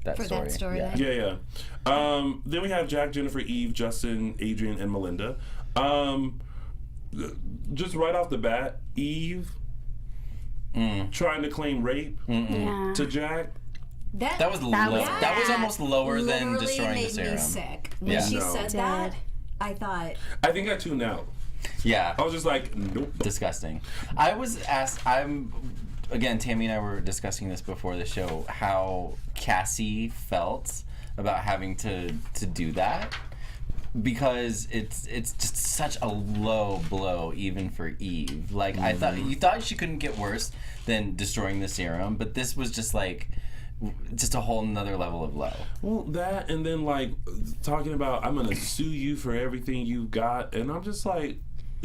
that story. Yeah. Then we have Jack, Jennifer, Eve, Justin, Adrian, and Melinda. Just right off the bat, Eve trying to claim rape to Jack. That was low. That was almost lower than destroying the serum. Made me sick. When she said that, I thought. I think I tuned out. Yeah. I was just like, nope. Disgusting. I was asked. Again, Tami and I were discussing this before the show, how Cassie felt about having to do that, because it's just such a low blow even for Eve. I thought you thought she couldn't get worse than destroying the serum, but this was just a whole nother level of low. Well, that, and then talking about, I'm gonna sue you for everything you've got, and I'm just like,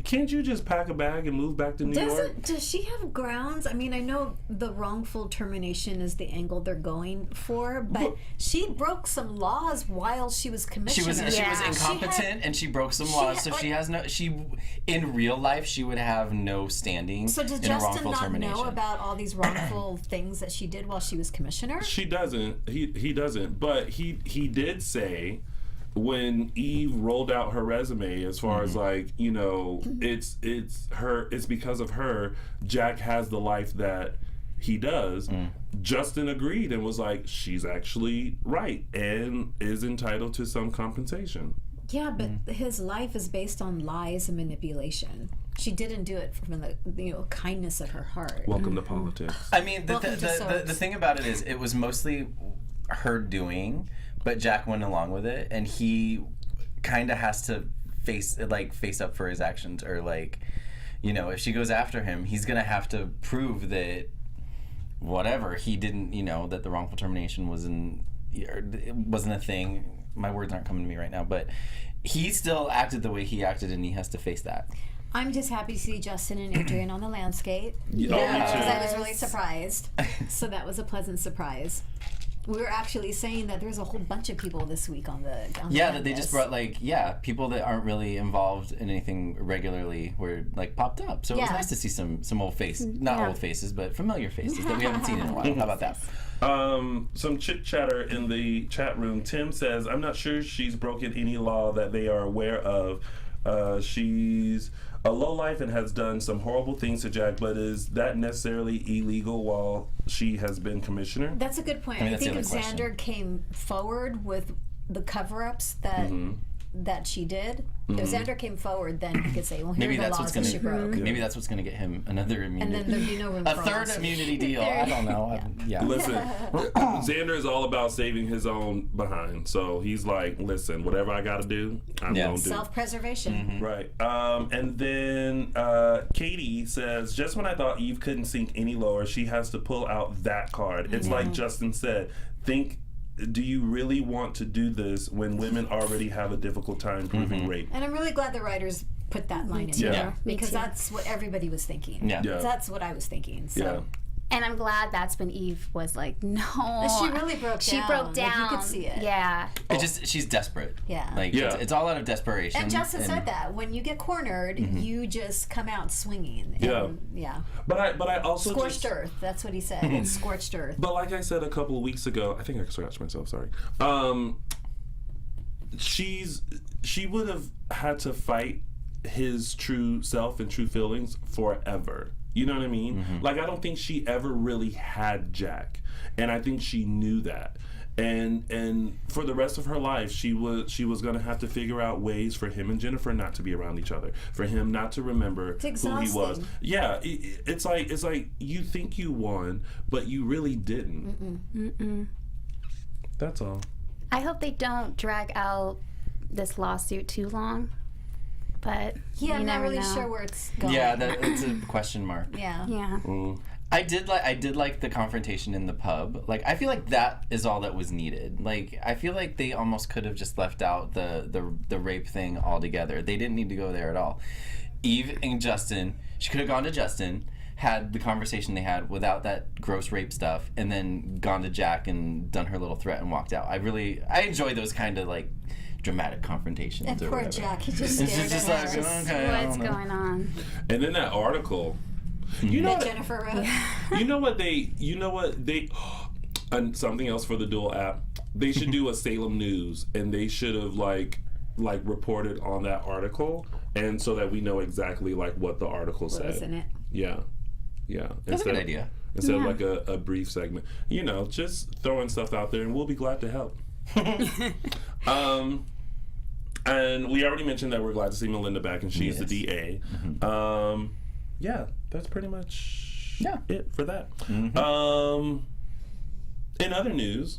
can't you just pack a bag and move back to New York? Does she have grounds? I mean, I know the wrongful termination is the angle they're going for, but she broke some laws while she was commissioner. She was incompetent and she broke some laws, so she has in real life she would have no standing. So does in a Justin wrongful not termination. know about all these wrongful things that she did while she was commissioner? She doesn't. He doesn't. But he did say, when Eve rolled out her resume, as far as it's because of her, Jack has the life that he does. Justin agreed and was like, she's actually right and is entitled to some compensation. Yeah, but his life is based on lies and manipulation. She didn't do it from the kindness of her heart. Welcome to politics. I mean, the thing about it is, it was mostly her doing, but Jack went along with it, and he kind of has to face up for his actions, or you know, if she goes after him, he's gonna have to prove that whatever he didn't, you know, that the wrongful termination wasn't a thing. My words aren't coming to me right now, but he still acted the way he acted, and he has to face that. I'm just happy to see Justin and Adrian on the landscape. Yeah, Because I was really surprised. So that was a pleasant surprise. We were actually saying that there's a whole bunch of people this week on the that they just brought people that aren't really involved in anything regularly were like popped up. So it was nice to see some old faces, not old faces, but familiar faces that we haven't seen in a while. How about that? Some chit chatter in the chat room. Tim says, I'm not sure she's broken any law that they are aware of. She's a lowlife and has done some horrible things to Jack, but is that necessarily illegal while she has been commissioner? That's a good point. I think if Xander came forward with the cover-ups that she did, if Xander came forward, then he could say, well, here are the laws that she broke. Maybe that's what's going to get him another immunity. And then there'd be no room for a third immunity deal. I don't know. Listen, Xander is all about saving his own behind. So he's like, listen, whatever I got to do, I'm going to do. Self-preservation. Right. And then Katie says, just when I thought Eve couldn't sink any lower, she has to pull out that card. It's like Justin said, do you really want to do this when women already have a difficult time proving rape? And I'm really glad the writers put that line in there because that's what everybody was thinking. Yeah. That's what I was thinking. So. And I'm glad that's when Eve was like, no. She really broke down. She broke down. Like, you could see it. Yeah. She's desperate. Yeah. It's all out of desperation. And Justin said that. When you get cornered, you just come out swinging. Yeah. But I also scorched earth. That's what he said. It's scorched earth. But like I said a couple of weeks ago, I think I scratched myself, sorry. She would have had to fight his true self and true feelings forever. You know what I mean? Like, I don't think she ever really had Jack, and I think she knew that. And for the rest of her life, she was going to have to figure out ways for him and Jennifer not to be around each other, for him not to remember who he was. Yeah, it's like you think you won, but you really didn't. That's all. I hope they don't drag out this lawsuit too long. But I'm not really sure where it's going. Yeah, it's a question mark. Yeah. I did like the confrontation in the pub. Like, I feel like that is all that was needed. Like, I feel like they almost could have just left out the rape thing altogether. They didn't need to go there at all. Eve and Justin, she could have gone to Justin, had the conversation they had without that gross rape stuff, and then gone to Jack and done her little threat and walked out. I enjoy those kind of like dramatic confrontations. And or poor whatever. Jack, he just stared at like, her. okay, What's going on? And then that article, you know, that Jennifer wrote. You know what they and something else for the Dual app. They should do a Salem News, and they should have like reported on that article, and so that we know exactly like what the article said. What's in it? Yeah. That's a good idea. Instead of like a brief segment, you know, just throwing stuff out there, and we'll be glad to help. And we already mentioned that we're glad to see Melinda back, and she's the DA. Yeah, that's pretty much it for that. In other news,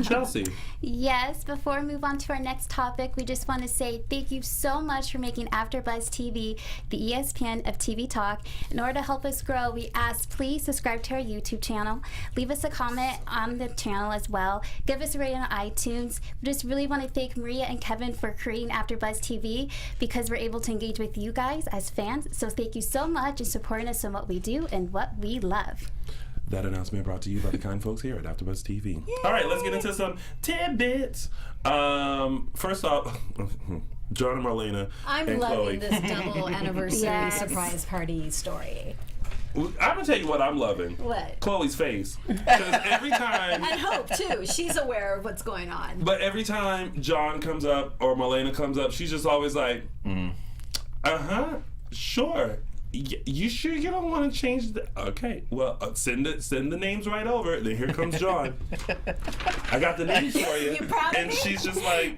Chelsea. Yes, before we move on to our next topic, we just want to say thank you so much for making AfterBuzz TV the ESPN of TV Talk. In order to help us grow, we ask please subscribe to our YouTube channel, leave us a comment on the channel as well, give us a rating on iTunes. We just really want to thank Maria and Kevin for creating AfterBuzz TV because we're able to engage with you guys as fans. So thank you so much and supporting us in what we do and what we love. That announcement brought to you by the kind folks here at AfterBuzz TV. Yay! All right, let's get into some tidbits. First off, John and Marlena I'm and loving Chloe. this double anniversary surprise party story. I'm gonna tell you what I'm loving. What? Chloe's face. Because every time. And Hope too. She's aware of what's going on. But every time John comes up or Marlena comes up, she's just always like, sure. You sure you don't want to change the? Okay, well, send the names right over. Then here comes John. I got the names for you. You proud of and me? she's just like,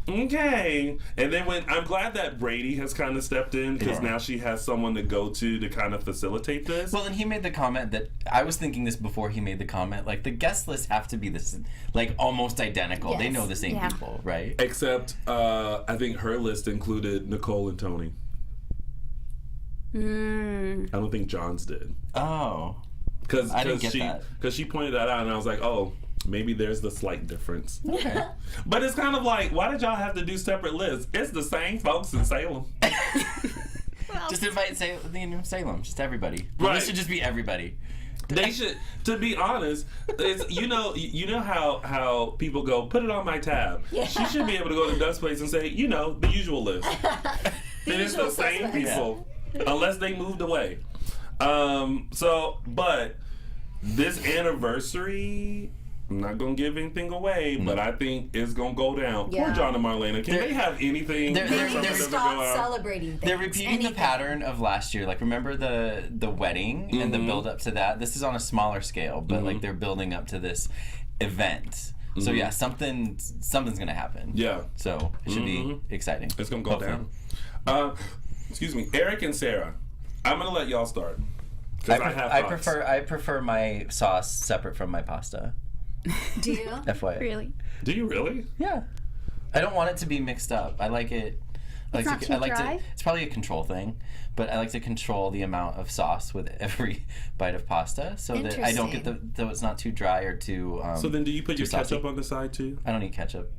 okay. And then when I'm glad that Brady has kind of stepped in because now she has someone to go to kind of facilitate this. Well, and he made the comment that I was thinking this before he made the comment. Like, the guest lists have to be this, like, almost identical. Yes. They know the same people, right? Except I think her list included Nicole and Tony. I don't think John's did. Oh. Because I didn't get that. Because she pointed that out, and I was like, oh, maybe there's the slight difference. Okay. But it's kind of like, why did y'all have to do separate lists? It's the same folks in Salem. Just invite Salem, just everybody. Right. This should just be everybody. They should, to be honest, it's, you know how people go, put it on my tab. Yeah. She should be able to go to Doug's place and say, the usual list. And it's the same people, unless they moved away. But this anniversary, I'm not gonna give anything away, but I think it's gonna go down. Yeah. Poor John and Marlena. Can they have anything? They're- They they're- need to they're- stop celebrating things. They're repeating Anything. the pattern of last year. Like, remember the wedding and the build up to that? This is on a smaller scale, but like they're building up to this event. So yeah, something's gonna happen. Yeah. So it should be exciting. It's gonna go Hopefully. down. Excuse me, Eric and Sarah. I'm gonna let y'all start. 'Cause I have thoughts. I prefer my sauce separate from my pasta. Do you? FYI. Really? Do you really? Yeah. I don't want it to be mixed up. I like it. It's not too dry? It's probably a control thing, but I like to control the amount of sauce with every bite of pasta, so that I don't get though it's not too dry or too. So then, do you put your saucy. ketchup on the side too? I don't eat ketchup.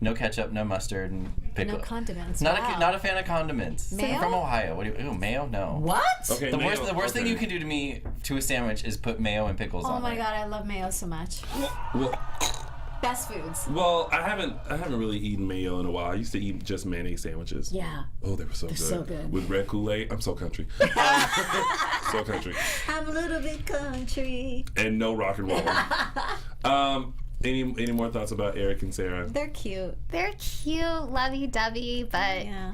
No ketchup, no mustard, and pickle. No condiments. Not Wow. not a fan of condiments. Mayo? I'm from Ohio. What do you? Ooh, mayo? No. What? Okay. The mayo, worst thing okay. you can do to me to a sandwich is put mayo and pickles on Oh my it. god, I love mayo so much. Well, Best foods. well, I haven't really eaten mayo in a while. I used to eat just mayonnaise sandwiches. Yeah. Oh, they were so good. so good. With red Kool-Aid. I'm so country. So country. I'm a little bit country. And no rock and roll. Any more thoughts about Eric and Sarah? They're cute. They're cute, lovey-dovey, but Yeah.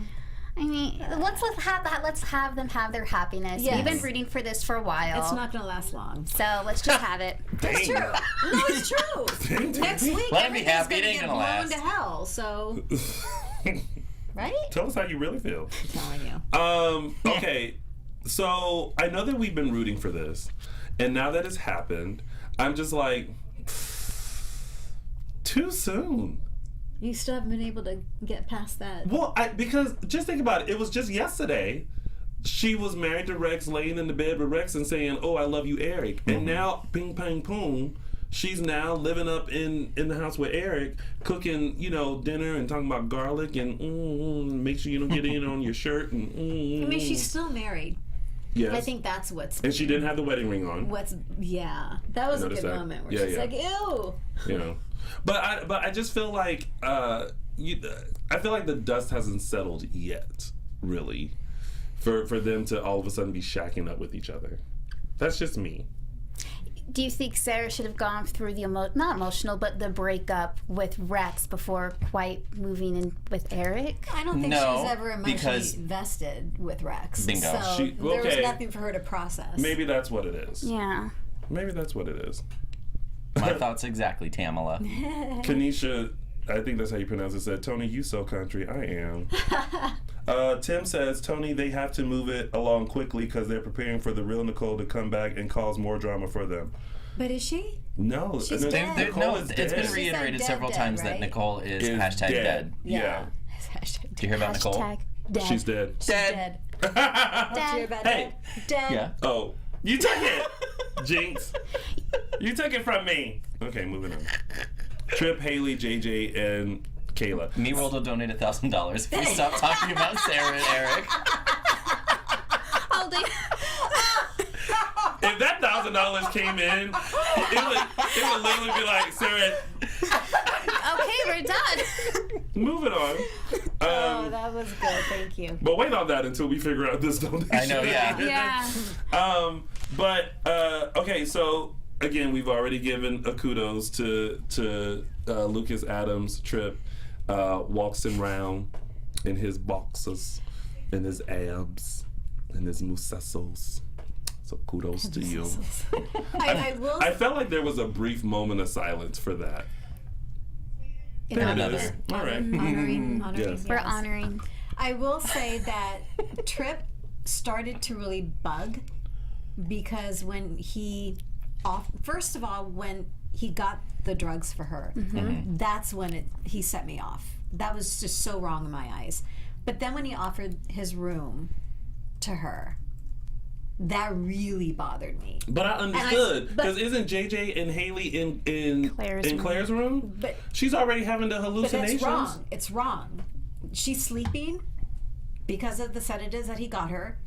I mean, let's have them have their happiness. Yes. We've been rooting for this for a while. It's not gonna last long. So let's just have it. It's true. No, it's true. Dang, dang. Next week, Let 'em be everything's happy. It gonna ain't get gonna blown last. to hell. So, right? Tell us how you really feel. I'm telling you. Okay, so I know that we've been rooting for this, and now that it's happened, I'm just like, too soon. You still haven't been able to get past that. Well, because just think about it. It was just yesterday. She was married to Rex, laying in the bed with Rex and saying, "Oh, I love you, Eric." And now, ping, pang, boom, she's now living up in the house with Eric, cooking, dinner and talking about garlic and make sure you don't get in on your shirt and. I mean, she's still married. Yes. I think that's what's. And she didn't have the wedding ring on. That was a Notice good that. moment where Yeah, she's yeah. like, ew. But I just feel like I feel like the dust hasn't settled yet, really, for them to all of a sudden be shacking up with each other. That's just me. Do you think Sarah should have gone through the not emotional, but the breakup with Rex before quite moving in with Eric? I don't think No, she's ever emotionally because- vested with Rex. Bingo. So She- there was okay. nothing for her to process. Maybe that's what it is. Yeah. Maybe that's what it is. My thoughts exactly, Tamala. Kanisha, I think that's how you pronounce it, said, "Tony, you so country." I am. Tim says, "Tony, they have to move it along quickly because they're preparing for the real Nicole to come back and cause more drama for them." But is she? No, She's and dead. Nicole No, is it's dead. been She said reiterated dead, several dead, times that right? Nicole is Is hashtag dead. Yeah. Do you hear about Nicole? Hashtag dead. She's dead. Dead. Did you hear about Hey. that? Dead. Yeah. Oh, you took it, Jinx. You took it from me. Okay, moving on. Trip, Haley, JJ, and Kayla. Me World will donate $1,000 if we stop talking about Sarah and Eric. Oh, they. If that $1,000 came in, it would literally be like, Sarah, Okay, we're done. moving on. Oh, that was good. Thank you. But wait on that until we figure out this donation. I know, yeah. Yeah. Okay, so again, we've already given a kudos to Lucas Adams. Trip walks around in his boxers, in his abs, in his muscles. So kudos to you. I will. I felt like there was a brief moment of silence for that. in There it honor- is. All right. Honoring. Yes. We're yes. honoring. I will say that Trip started to really bug because when first of all, when he got the drugs for her, that's when he set me off. That was just so wrong in my eyes. But then when he offered his room to her, That really bothered me. But I understood because isn't JJ and Haley in Claire's room? But she's already having the But hallucinations. it's wrong. It's wrong. She's sleeping because of the sedatives that he got her.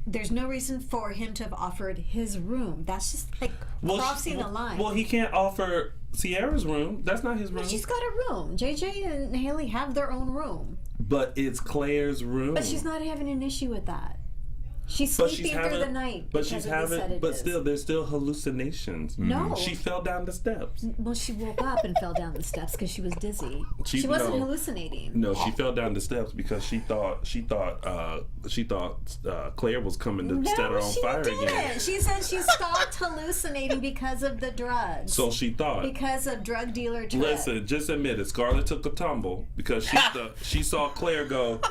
There's no reason for him to have offered his room. That's just like crossing the line. Well, he can't offer Sierra's room. That's not his room. But she's got a room. JJ and Haley have their own room. But it's Claire's room. But she's not having an issue with that. She's sleeping through the night. But she's having. But still, there's still hallucinations. No. She fell down the steps. Well, she woke up and fell down the steps because she was dizzy. She wasn't hallucinating. No, she fell down the steps because she thought Claire was coming to set her on fire again. She said she stopped hallucinating because of the drugs. So she thought. Because of drug dealer Trip. Listen, just admit it. Scarlett took a tumble because she saw Claire go.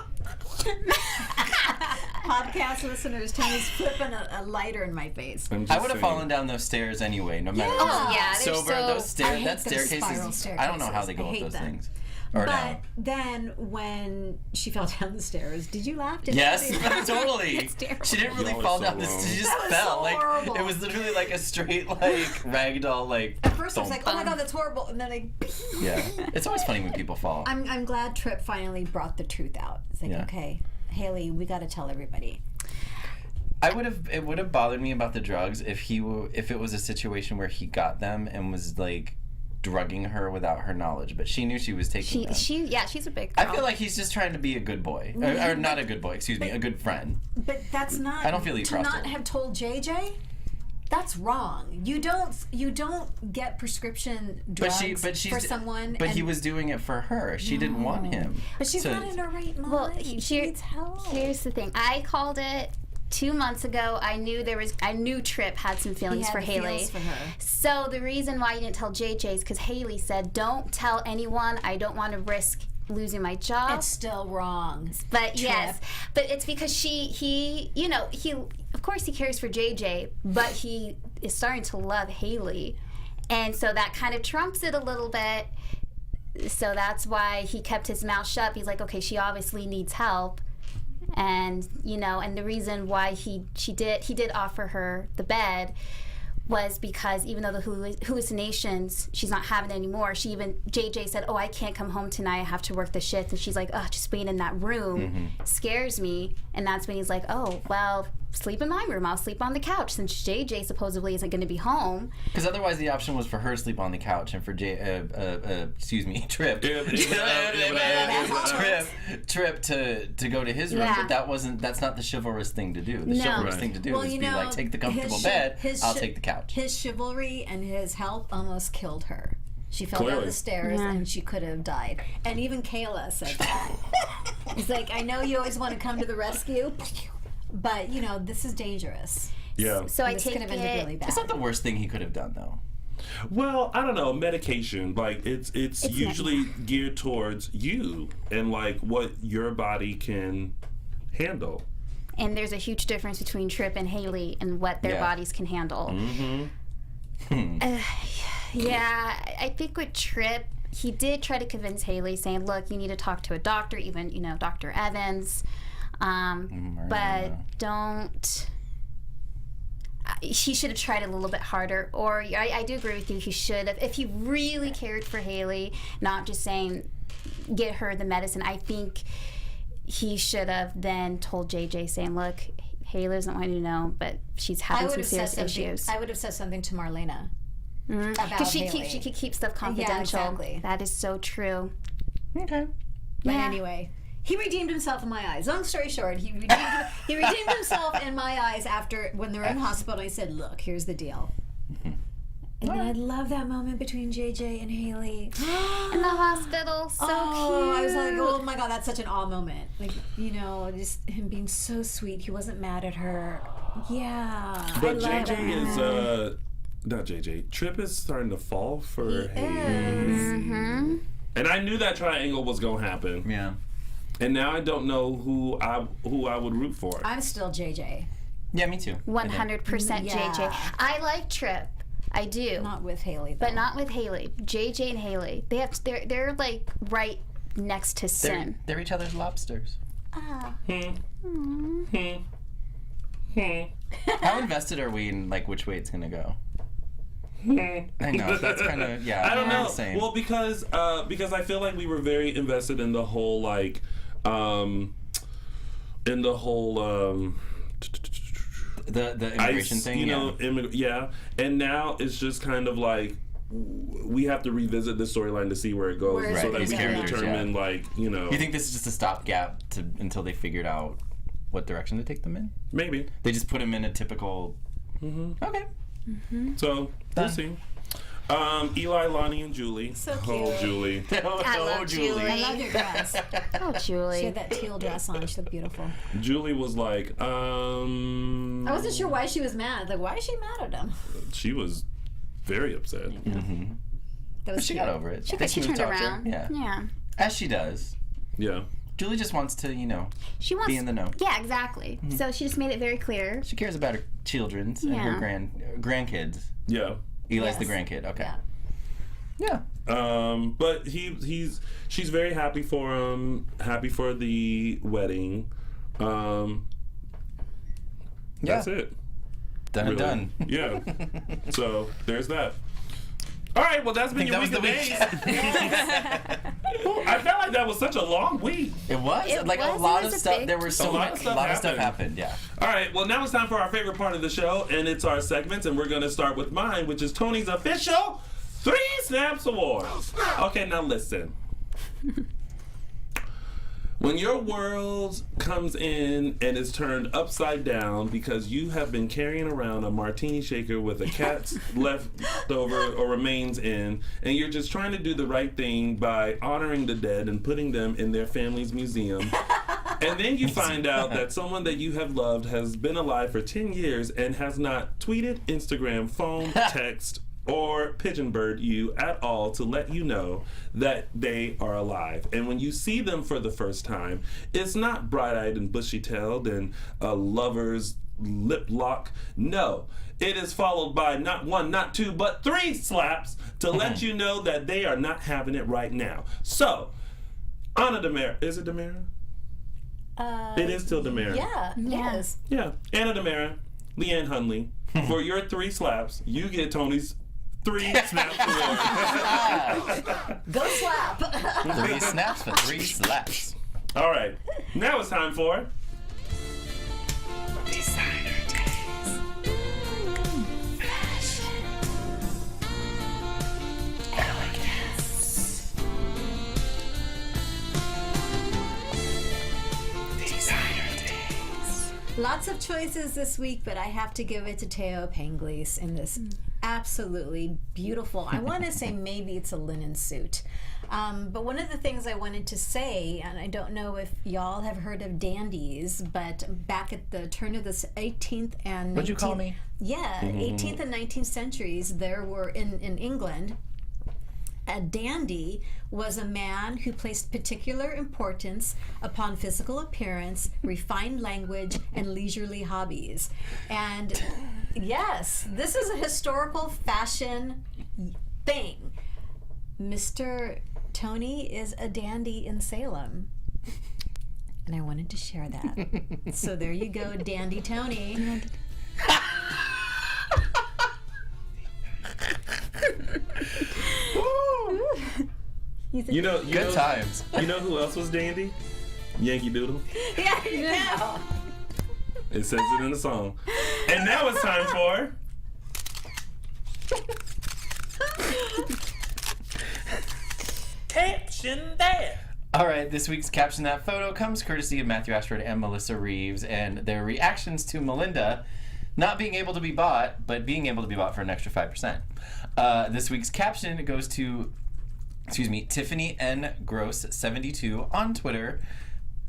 Podcast listeners, Tami's flipping a lighter in my face. I would have fallen down those stairs anyway, no matter sober. Those stairs, that staircase. I don't know how they go up those things. But then when she fell down the stairs, did you laugh? Yes, totally. She didn't really fall down the stairs. She just fell. Horrible. It was literally like a straight ragdoll. At first I was like, oh my god, that's horrible, and then yeah, it's always funny when people fall. I'm glad Tripp finally brought the truth out. It's like, okay, Haley, we got to tell everybody. It would have bothered me about the drugs if it was a situation where he got them and was like drugging her without her knowledge, but she knew she was taking them. She's a big girl. I feel like he's just trying to be a good boy, or not a good boy. Excuse me, a good friend. But that's not. I don't feel he to not have told JJ. That's wrong. You don't get prescription drugs for someone. But he was doing it for her. She didn't want him. But she's not in her right mind. Well, she needs help. Here's the thing. I called it 2 months ago. I knew Tripp had some feelings for Haley. For her. So the reason why you didn't tell JJ is because Haley said, "Don't tell anyone. I don't want to risk losing my job." It's still wrong. But yes, but it's because he of course he cares for JJ, but he is starting to love Haley, and so that kind of trumps it a little bit. So that's why he kept his mouth shut. He's like, okay, she obviously needs help. And and the reason why he did offer her the bed was because even though the hallucinations, she's not having it anymore. JJ said, "Oh, I can't come home tonight. I have to work the shift." And she's like, "Oh, just being in that room scares me." And that's when he's like, "Oh, well, sleep in my room. I'll sleep on the couch since JJ supposedly isn't going to be home." Because otherwise, the option was for her to sleep on the couch and for Tripp to go to his room. But that's not the chivalrous thing to do. The chivalrous thing to do is be like, take the comfortable bed. I'll take the couch. His chivalry and his help almost killed her. She fell down the stairs and she could have died. And even Kayla said that. He's like, I know you always want to come to the rescue, but this is dangerous. Yeah. So I take it. Really bad. It's not the worst thing he could have done, though. Well, I don't know. Medication, like it's usually geared towards you and like what your body can handle. And there's a huge difference between Tripp and Haley and what their bodies can handle. I think with Tripp, he did try to convince Haley, saying, "Look, you need to talk to a doctor, even Dr. Evans, but don't." He should have tried a little bit harder, or I do agree with you. He should have, if he really cared for Haley, not just saying, "Get her the medicine." I think he should have then told JJ, saying, "Look, Haley doesn't want you to know, but she's having some serious issues." I would have said something to Marlena because she could keep stuff confidential. Yeah, exactly. That is so true. Okay. But anyway, he redeemed himself in my eyes. Long story short, he redeemed himself in my eyes when they were in the hospital. I said, "Look, here's the deal." And then I love that moment between JJ and Haley. In the hospital, so cute. I was like, oh my god, that's such an awe moment. Like, just him being so sweet. He wasn't mad at her. Yeah. But JJ is, not JJ, Tripp is starting to fall for Haley. And I knew that triangle was going to happen. Yeah. And now I don't know who I would root for. I'm still JJ. Yeah, me too. 100% JJ. I like Tripp. I do. Not with Haley, though. But not with Haley. JJ and Haley. They're like right next to Sim. They're each other's lobsters. Ah. How invested are we in like which way it's gonna go? I know that's kind of I don't know. Same. Well, because I feel like we were very invested in the whole like the immigration ICE, thing, you know, and now it's just kind of like we have to revisit the storyline to see where it goes, Where so it that goes, we can yeah. determine, like, you know. You think this is just a stopgap until they figured out what direction to take them in? Maybe. They just put them in a typical. Okay. So we'll see. Eli, Lonnie, and Julie. So Oh, cute. Julie. I love Julie. I love your dress. Oh, Julie. She had that teal dress on. She looked beautiful. Julie was like, I wasn't sure why she was mad. Like, why is she mad at him? she was very upset. That was She cute. got over it. She They turned smoothed out to her. around. Yeah. Yeah. As she does. Yeah. Julie just wants to, She wants be in the know. Yeah, exactly. So she just made it very clear. She cares about her children's and her grandkids. Yeah. Eli's Yes. the grandkid. Okay. Yeah. Yeah. But she's very happy for him, happy for the wedding. That's it. Done and done. Yeah. So there's that. All right, well, that's been your that week of was days. the I felt like that was such a long week. It was It like was, a it lot was of a stuff. big- There were so A lot much. of stuff A lot of stuff happened. happened. Yeah. All right, well, now it's time for our favorite part of the show, and it's our segments, and we're going to start with mine, which is Tony's official 3 Snaps Award. Okay, now listen. When your world comes in and is turned upside down because you have been carrying around a martini shaker with a cat's leftover or remains in, and you're just trying to do the right thing by honoring the dead and putting them in their family's museum, and then you find out that someone that you have loved has been alive for 10 years and has not tweeted, Instagram, phone, text, or pigeon bird you at all to let you know that they are alive. And when you see them for the first time, it's not bright-eyed and bushy-tailed and a lover's lip lock. No, it is followed by not 1, not 2, but 3 slaps to let you know that they are not having it right now. So, Anna Demera, is it Demera? It is still Demera. Yeah, Yeah. it is. Yeah, Anna Demera, Leanne Hunley. For your 3 slaps, you get Tony's 3 Snaps Award. Go slap. 3 snaps for 3 slaps. All right, now it's time for Designer Days. Fashion. Elegance. Designer Days. Lots of choices this week, but I have to give it to Teo Penglis in this absolutely beautiful, I want to say maybe it's a linen suit. But one of the things I wanted to say, and I don't know if y'all have heard of dandies, but back at the turn of the 18th and 19th... What'd you call me? Yeah, 18th and 19th centuries, there were, in England, a dandy was a man who placed particular importance upon physical appearance, refined language, and leisurely hobbies. And yes, this is a historical fashion thing. Mr. Tony is a dandy in Salem. And I wanted to share that. So there you go, Dandy Tony. Good times. You know who else was dandy? Yankee Doodle. Yeah, you know. It says it in the song. And now it's time for Caption That. All right, this week's Caption That Photo comes courtesy of Matthew Ashford and Melissa Reeves and their reactions to Melinda not being able to be bought, but being able to be bought for an extra 5%. This week's caption goes to, Tiffany N. Gross 72 on Twitter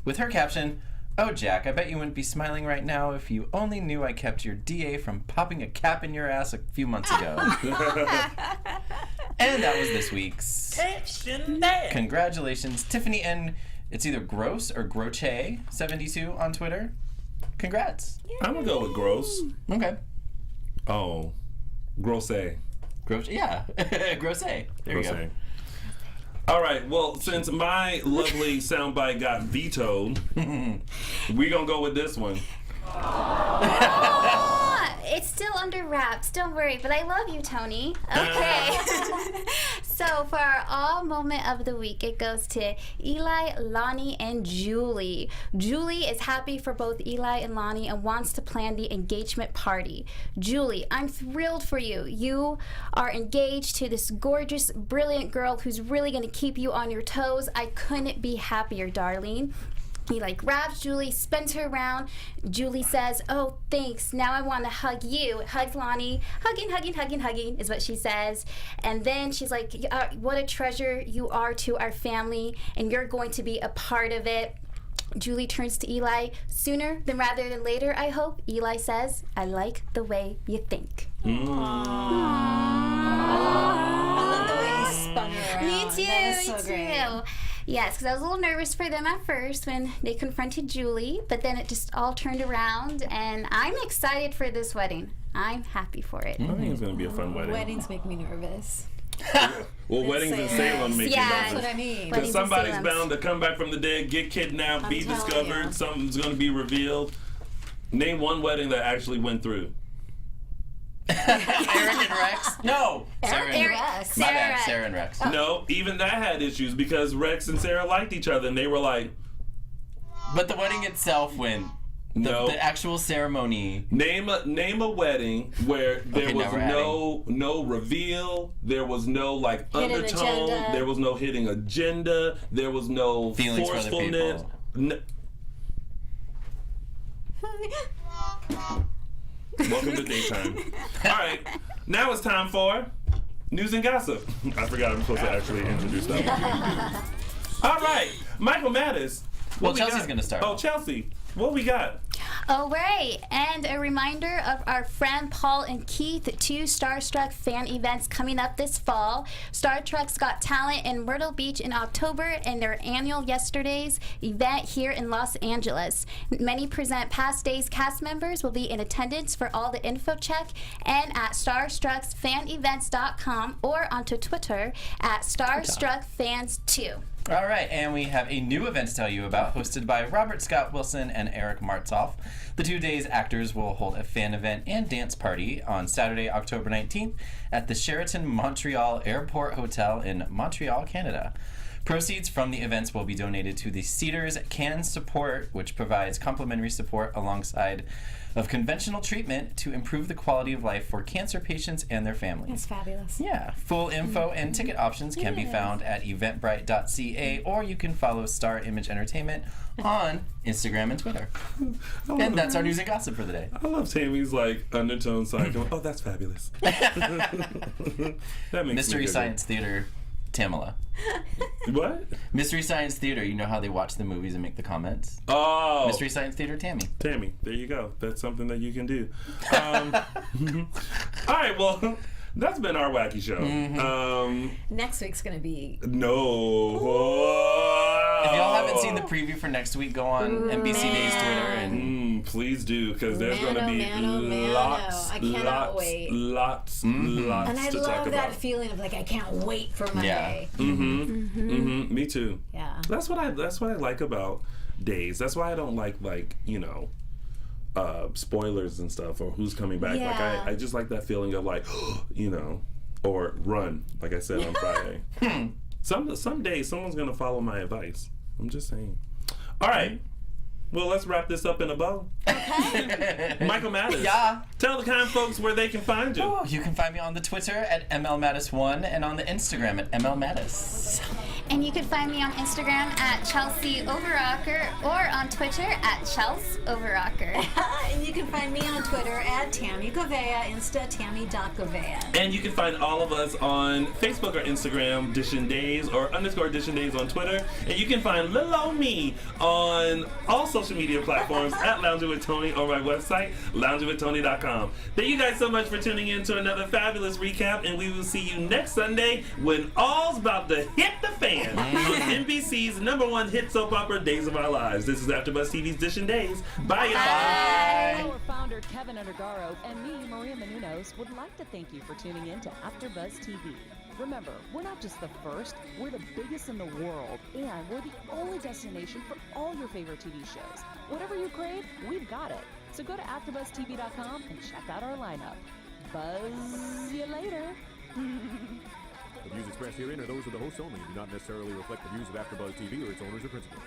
with her caption, "Oh, Jack, I bet you wouldn't be smiling right now if you only knew I kept your DA from popping a cap in your ass a few months ago." And that was this week's Caption That. Congratulations, Tiffany N. It's either Gross or Groche 72 on Twitter. Congrats. I'm gonna go with gross. Okay. Oh, grosse. Groche, yeah. Grosse. There you go. Grosse. All right. Well, since my lovely soundbite got vetoed, we're gonna go with this one. It's still under wraps. Don't worry, but I love you, Tony. Okay. So for our all moment of the week, it goes to Eli, Lonnie, and Julie. Julie is happy for both Eli and Lonnie and wants to plan the engagement party. Julie, I'm thrilled for you. You are engaged to this gorgeous, brilliant girl who's really going to keep you on your toes. I couldn't be happier, darling. He grabs Julie, spins her around. Julie says, "Oh, thanks. Now I want to hug you." Hugs Lonnie. Hugging is what she says. And then she's like, "What a treasure you are to our family, and you're going to be a part of it." Julie turns to Eli. "Sooner than rather than later, I hope." Eli says, "I like the way you think." I love the way he spun her around. Me too. That was so Me great. too. Yes, because I was a little nervous for them at first when they confronted Julie, but then it just all turned around, and I'm excited for this wedding. I'm happy for it. I think it's going to be a fun wedding. Weddings make me nervous. Well, weddings in Salem make Yeah. you That's nervous. what I mean. Weddings Because in somebody's Salem. bound to come back from the dead, get kidnapped, be telling discovered, you. something's going to be revealed. Name one wedding that actually went through. Eric and Rex? No. Sarah and Eric- Rex. My bad, Sarah and Rex. No, even that had issues because Rex and Sarah liked each other and they were like, But the wedding itself went. no. The actual ceremony. Name a wedding where there Okay, was now we're no reveal, there was no Hidden undertone, agenda. there was no hidden agenda, there was no Feelings for other forcefulness. people. Welcome to daytime. All right, now it's time for news and gossip. I forgot I'm supposed to actually introduce that. All right, Michael Mattes. Well, what we Chelsea's got? gonna start. Oh, Chelsea, what we got? All right, and a reminder of our friend Paul and Keith, 2 Starstruck fan events coming up this fall. Star Trek's Got Talent in Myrtle Beach in October, and their annual Yesterdays event here in Los Angeles. Many Present Past Days cast members will be in attendance for all the info check and at starstrucksfanevents.com or onto Twitter at StarstruckFans2. All right, and we have a new event to tell you about, hosted by Robert Scott Wilson and Eric Martzoff. The 2 days actors will hold a fan event and dance party on Saturday, October 19th at the Sheraton Montreal Airport Hotel in Montreal, Canada. Proceeds from the events will be donated to the Cedars Can Support, which provides complimentary support alongside of conventional treatment to improve the quality of life for cancer patients and their families. That's fabulous. Yeah, full info and ticket options can be found at eventbrite.ca, or you can follow Star Image Entertainment on Instagram and Twitter. And that's our news and gossip for the day. I love Tammy's undertone side. Going, oh, that's fabulous. That makes Mystery me Science Theater, Tamala. What? Mystery Science Theater, you know how they watch the movies and make the comments? Oh, Mystery Science Theater, Tammy. Tammy, there you go. That's something that you can do. All right, well, that's been our wacky show. Next week's going to be... No. If y'all haven't seen the preview for next week, go on NBC Days Twitter and please do, because there's going to be mano. lots, I cannot wait. lots And I to talk love that about. feeling of I can't wait for Monday. Me too. Yeah. That's what I like about days. That's why I don't like spoilers and stuff or who's coming back. Yeah. I just like that feeling of or run, like I said on Friday. Someday someone's gonna follow my advice. I'm just saying. All right. Well, let's wrap this up in a bow. Okay. Michael Mattes. Yeah. Tell the kind folks where they can find you. you can find me on the Twitter at MLMattis1 and on the Instagram at MLMattis. And you can find me on Instagram at Chelsie Overocker or on Twitter at Chels Overocker. And you can find me on Twitter at Tami Goveia, Insta Tami.Goveia. And you can find all of us on Facebook or Instagram, DISHIN Days or _DISHIN Days on Twitter. And you can find little old me on all social media platforms at Lounging with Tony or my website, loungingwithtony.com. Thank you guys so much for tuning in to another fabulous recap, and we will see you next Sunday when all's about to hit the fan on NBC's #1 hit soap opera, Days of Our Lives. This is AfterBuzz TV's DISHIN Days. Bye, y'all. Our founder, Kevin Undergaro, and me, Maria Menounos, would like to thank you for tuning in to AfterBuzz TV. Remember, we're not just the first, we're the biggest in the world, and we're the only destination for all your favorite TV shows. Whatever you crave, we've got it. So go to AfterBuzzTV.com and check out our lineup. Buzz you later. The views expressed herein are those of the hosts only and do not necessarily reflect the views of AfterBuzz TV or its owners or principals.